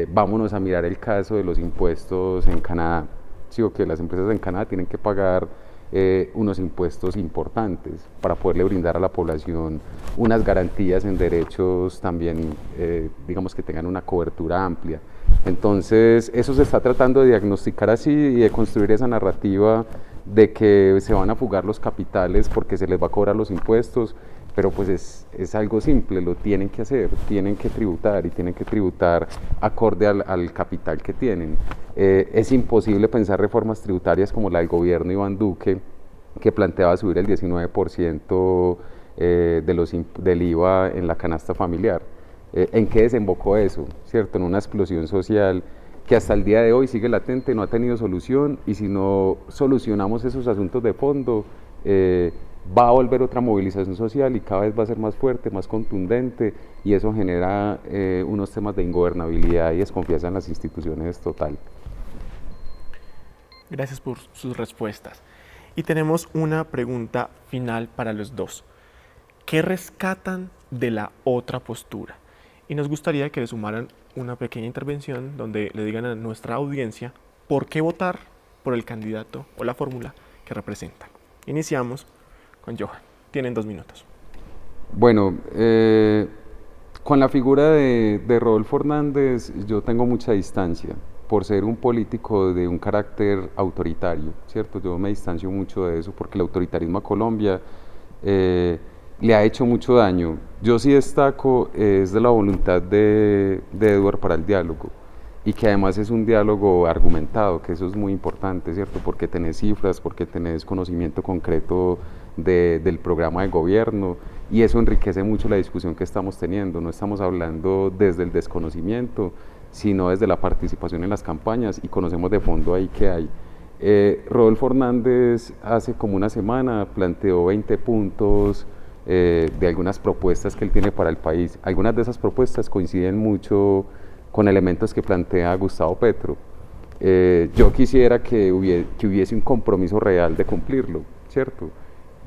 Vámonos a mirar el caso de los impuestos en Canadá. Sí, que las empresas en Canadá tienen que pagar unos impuestos importantes para poderle brindar a la población unas garantías en derechos también, digamos que tengan una cobertura amplia. Entonces, eso se está tratando de diagnosticar así y de construir esa narrativa de que se van a fugar los capitales porque se les va a cobrar los impuestos, pero pues es algo simple, lo tienen que hacer, tienen que tributar y tienen que tributar acorde al capital que tienen. Es imposible pensar reformas tributarias como la del gobierno Iván Duque, que planteaba subir el 19% del IVA en la canasta familiar. ¿En qué desembocó eso? ¿Cierto? En una explosión social que hasta el día de hoy sigue latente, no ha tenido solución, y si no solucionamos esos asuntos de fondo, va a volver otra movilización social y cada vez va a ser más fuerte, más contundente, y eso genera unos temas de ingobernabilidad y desconfianza en las instituciones total. Gracias por sus respuestas. Y tenemos una pregunta final para los dos. ¿Qué rescatan de la otra postura? Y nos gustaría que le sumaran una pequeña intervención donde le digan a nuestra audiencia por qué votar por el candidato o la fórmula que representan. Iniciamos con Johan. Tienen 2 minutos. Bueno, con la figura de Rodolfo Hernández yo tengo mucha distancia por ser un político de un carácter autoritario, ¿cierto? Yo me distancio mucho de eso porque el autoritarismo a Colombia le ha hecho mucho daño. Yo sí destaco es de la voluntad de Eduard para el diálogo, y que además es un diálogo argumentado, que eso es muy importante, ¿cierto? Porque tenés cifras, porque tenés conocimiento concreto del programa de gobierno, y eso enriquece mucho la discusión que estamos teniendo. No estamos hablando desde el desconocimiento, sino desde la participación en las campañas, y conocemos de fondo ahí qué hay. Rodolfo Hernández hace como una semana planteó 20 puntos de algunas propuestas que él tiene para el país. Algunas de esas propuestas coinciden mucho con elementos que plantea Gustavo Petro. Yo quisiera que hubiese un compromiso real de cumplirlo, ¿cierto?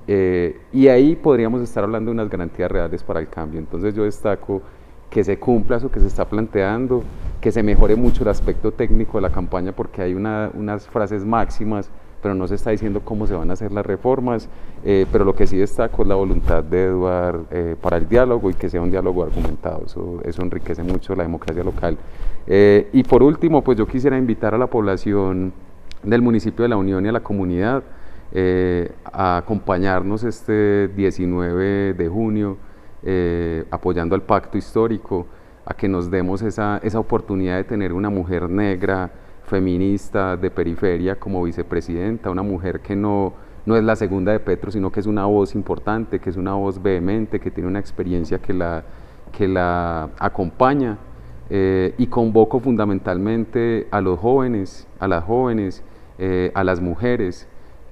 Y ahí podríamos estar hablando de unas garantías reales para el cambio. Entonces yo destaco que se cumpla eso que se está planteando, que se mejore mucho el aspecto técnico de la campaña, porque hay unas frases máximas, pero no se está diciendo cómo se van a hacer las reformas, pero lo que sí destaco es la voluntad de Eduard para el diálogo, y que sea un diálogo argumentado. Eso enriquece mucho la democracia local. Y por último, pues yo quisiera invitar a la población del municipio de La Unión y a la comunidad a acompañarnos este 19 de junio, apoyando al pacto histórico, a que nos demos esa oportunidad de tener una mujer negra, feminista, de periferia como vicepresidenta, una mujer que no es la segunda de Petro, sino que es una voz importante, que es una voz vehemente, que tiene una experiencia que la acompaña, y convoco fundamentalmente a los jóvenes, a las jóvenes, a las mujeres,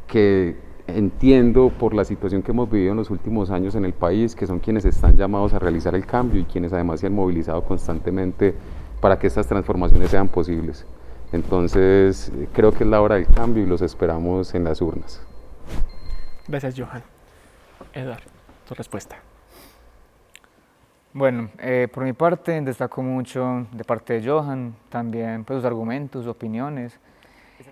que entiendo por la situación que hemos vivido en los últimos años en el país, que son quienes están llamados a realizar el cambio y quienes además se han movilizado constantemente para que estas transformaciones sean posibles. Entonces creo que es la hora del cambio y los esperamos en las urnas. Gracias, Johan. Eduard, tu respuesta. Bueno, por mi parte destaco mucho de parte de Johan, también pues, sus argumentos, sus opiniones.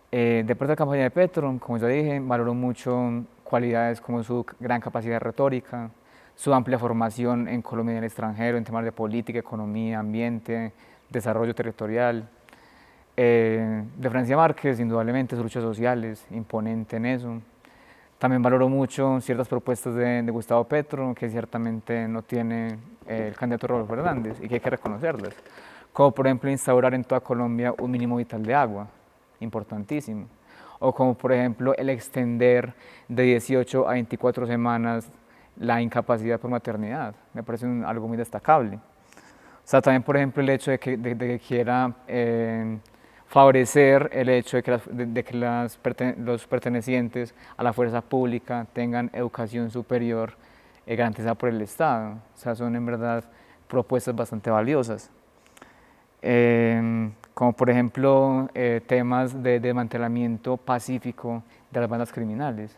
De parte de la campaña de Petro, como ya dije, valoro mucho cualidades como su gran capacidad retórica, su amplia formación en Colombia y en el extranjero en temas de política, economía, ambiente, desarrollo territorial. De Francia Márquez, indudablemente, sus luchas sociales, imponente en eso. También valoro mucho ciertas propuestas de Gustavo Petro, que ciertamente no tiene el candidato Rodolfo Hernández, y que hay que reconocerlas. Como por ejemplo instaurar en toda Colombia un mínimo vital de agua, importantísimo. o como por ejemplo el extender de 18 a 24 semanas la incapacidad por maternidad. Me parece algo muy destacable. O sea, también por ejemplo el hecho de que quiera favorecer el hecho de que los pertenecientes a la fuerza pública tengan educación superior garantizada por el Estado. O sea, son en verdad propuestas bastante valiosas. Como por ejemplo temas de desmantelamiento pacífico de las bandas criminales.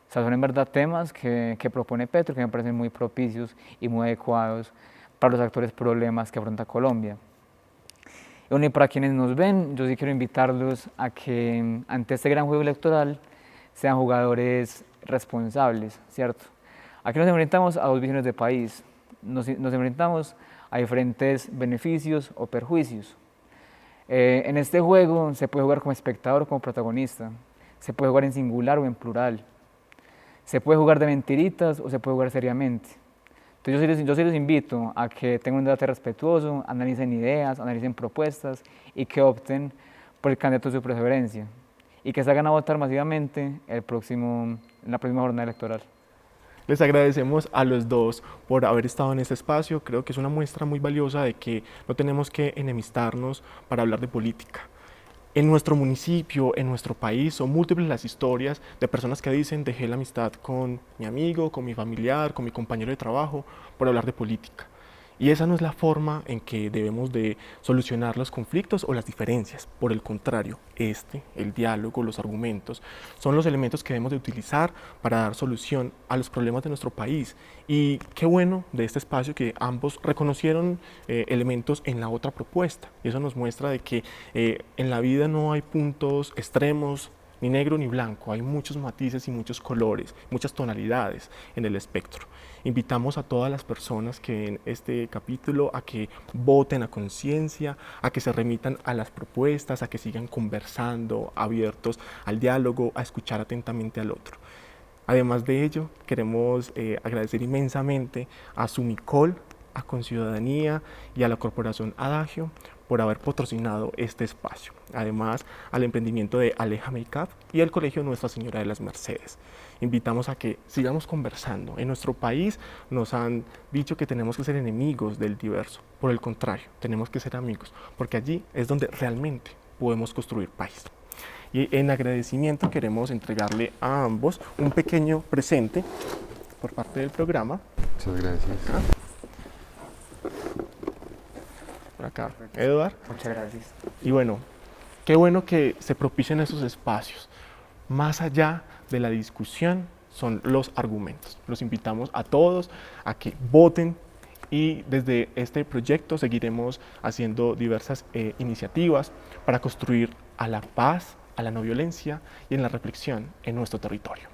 O sea, son en verdad temas que propone Petro, que me parecen muy propicios y muy adecuados para los actuales problemas que afronta Colombia. Y bueno, y para quienes nos ven, yo sí quiero invitarlos a que ante este gran juego electoral sean jugadores responsables, ¿cierto? Aquí nos enfrentamos a dos visiones de país, nos enfrentamos a diferentes beneficios o perjuicios. En este juego se puede jugar como espectador o como protagonista, se puede jugar en singular o en plural, se puede jugar de mentiritas o se puede jugar seriamente. Entonces yo sí les invito a que tengan un debate respetuoso, analicen ideas, analicen propuestas y que opten por el candidato de su preferencia y que salgan a votar masivamente en la próxima jornada electoral. Les agradecemos a los dos por haber estado en este espacio. Creo que es una muestra muy valiosa de que no tenemos que enemistarnos para hablar de política. En nuestro municipio, en nuestro país, son múltiples las historias de personas que dicen dejé la amistad con mi amigo, con mi familiar, con mi compañero de trabajo por hablar de política. Y esa no es la forma en que debemos de solucionar los conflictos o las diferencias. Por el contrario, el diálogo, los argumentos, son los elementos que debemos de utilizar para dar solución a los problemas de nuestro país. Y qué bueno de este espacio que ambos reconocieron elementos en la otra propuesta. Y eso nos muestra de que en la vida no hay puntos extremos, ni negro ni blanco, hay muchos matices y muchos colores, muchas tonalidades en el espectro. Invitamos a todas las personas que ven este capítulo a que voten a conciencia, a que se remitan a las propuestas, a que sigan conversando, abiertos al diálogo, a escuchar atentamente al otro. Además de ello, queremos agradecer inmensamente a Sumicol, a Conciudadanía y a la Corporación Adagio por haber patrocinado este espacio. Además, al emprendimiento de Aleja Makeup y el Colegio Nuestra Señora de las Mercedes. Invitamos a que sigamos conversando. En nuestro país nos han dicho que tenemos que ser enemigos del diverso. Por el contrario, tenemos que ser amigos, porque allí es donde realmente podemos construir país. Y en agradecimiento queremos entregarle a ambos un pequeño presente por parte del programa. Muchas gracias. Por acá, Eduard. Muchas gracias. Y bueno, qué bueno que se propicien esos espacios. Más allá de la discusión son los argumentos. Los invitamos a todos a que voten y desde este proyecto seguiremos haciendo diversas iniciativas para construir a la paz, a la no violencia y en la reflexión en nuestro territorio.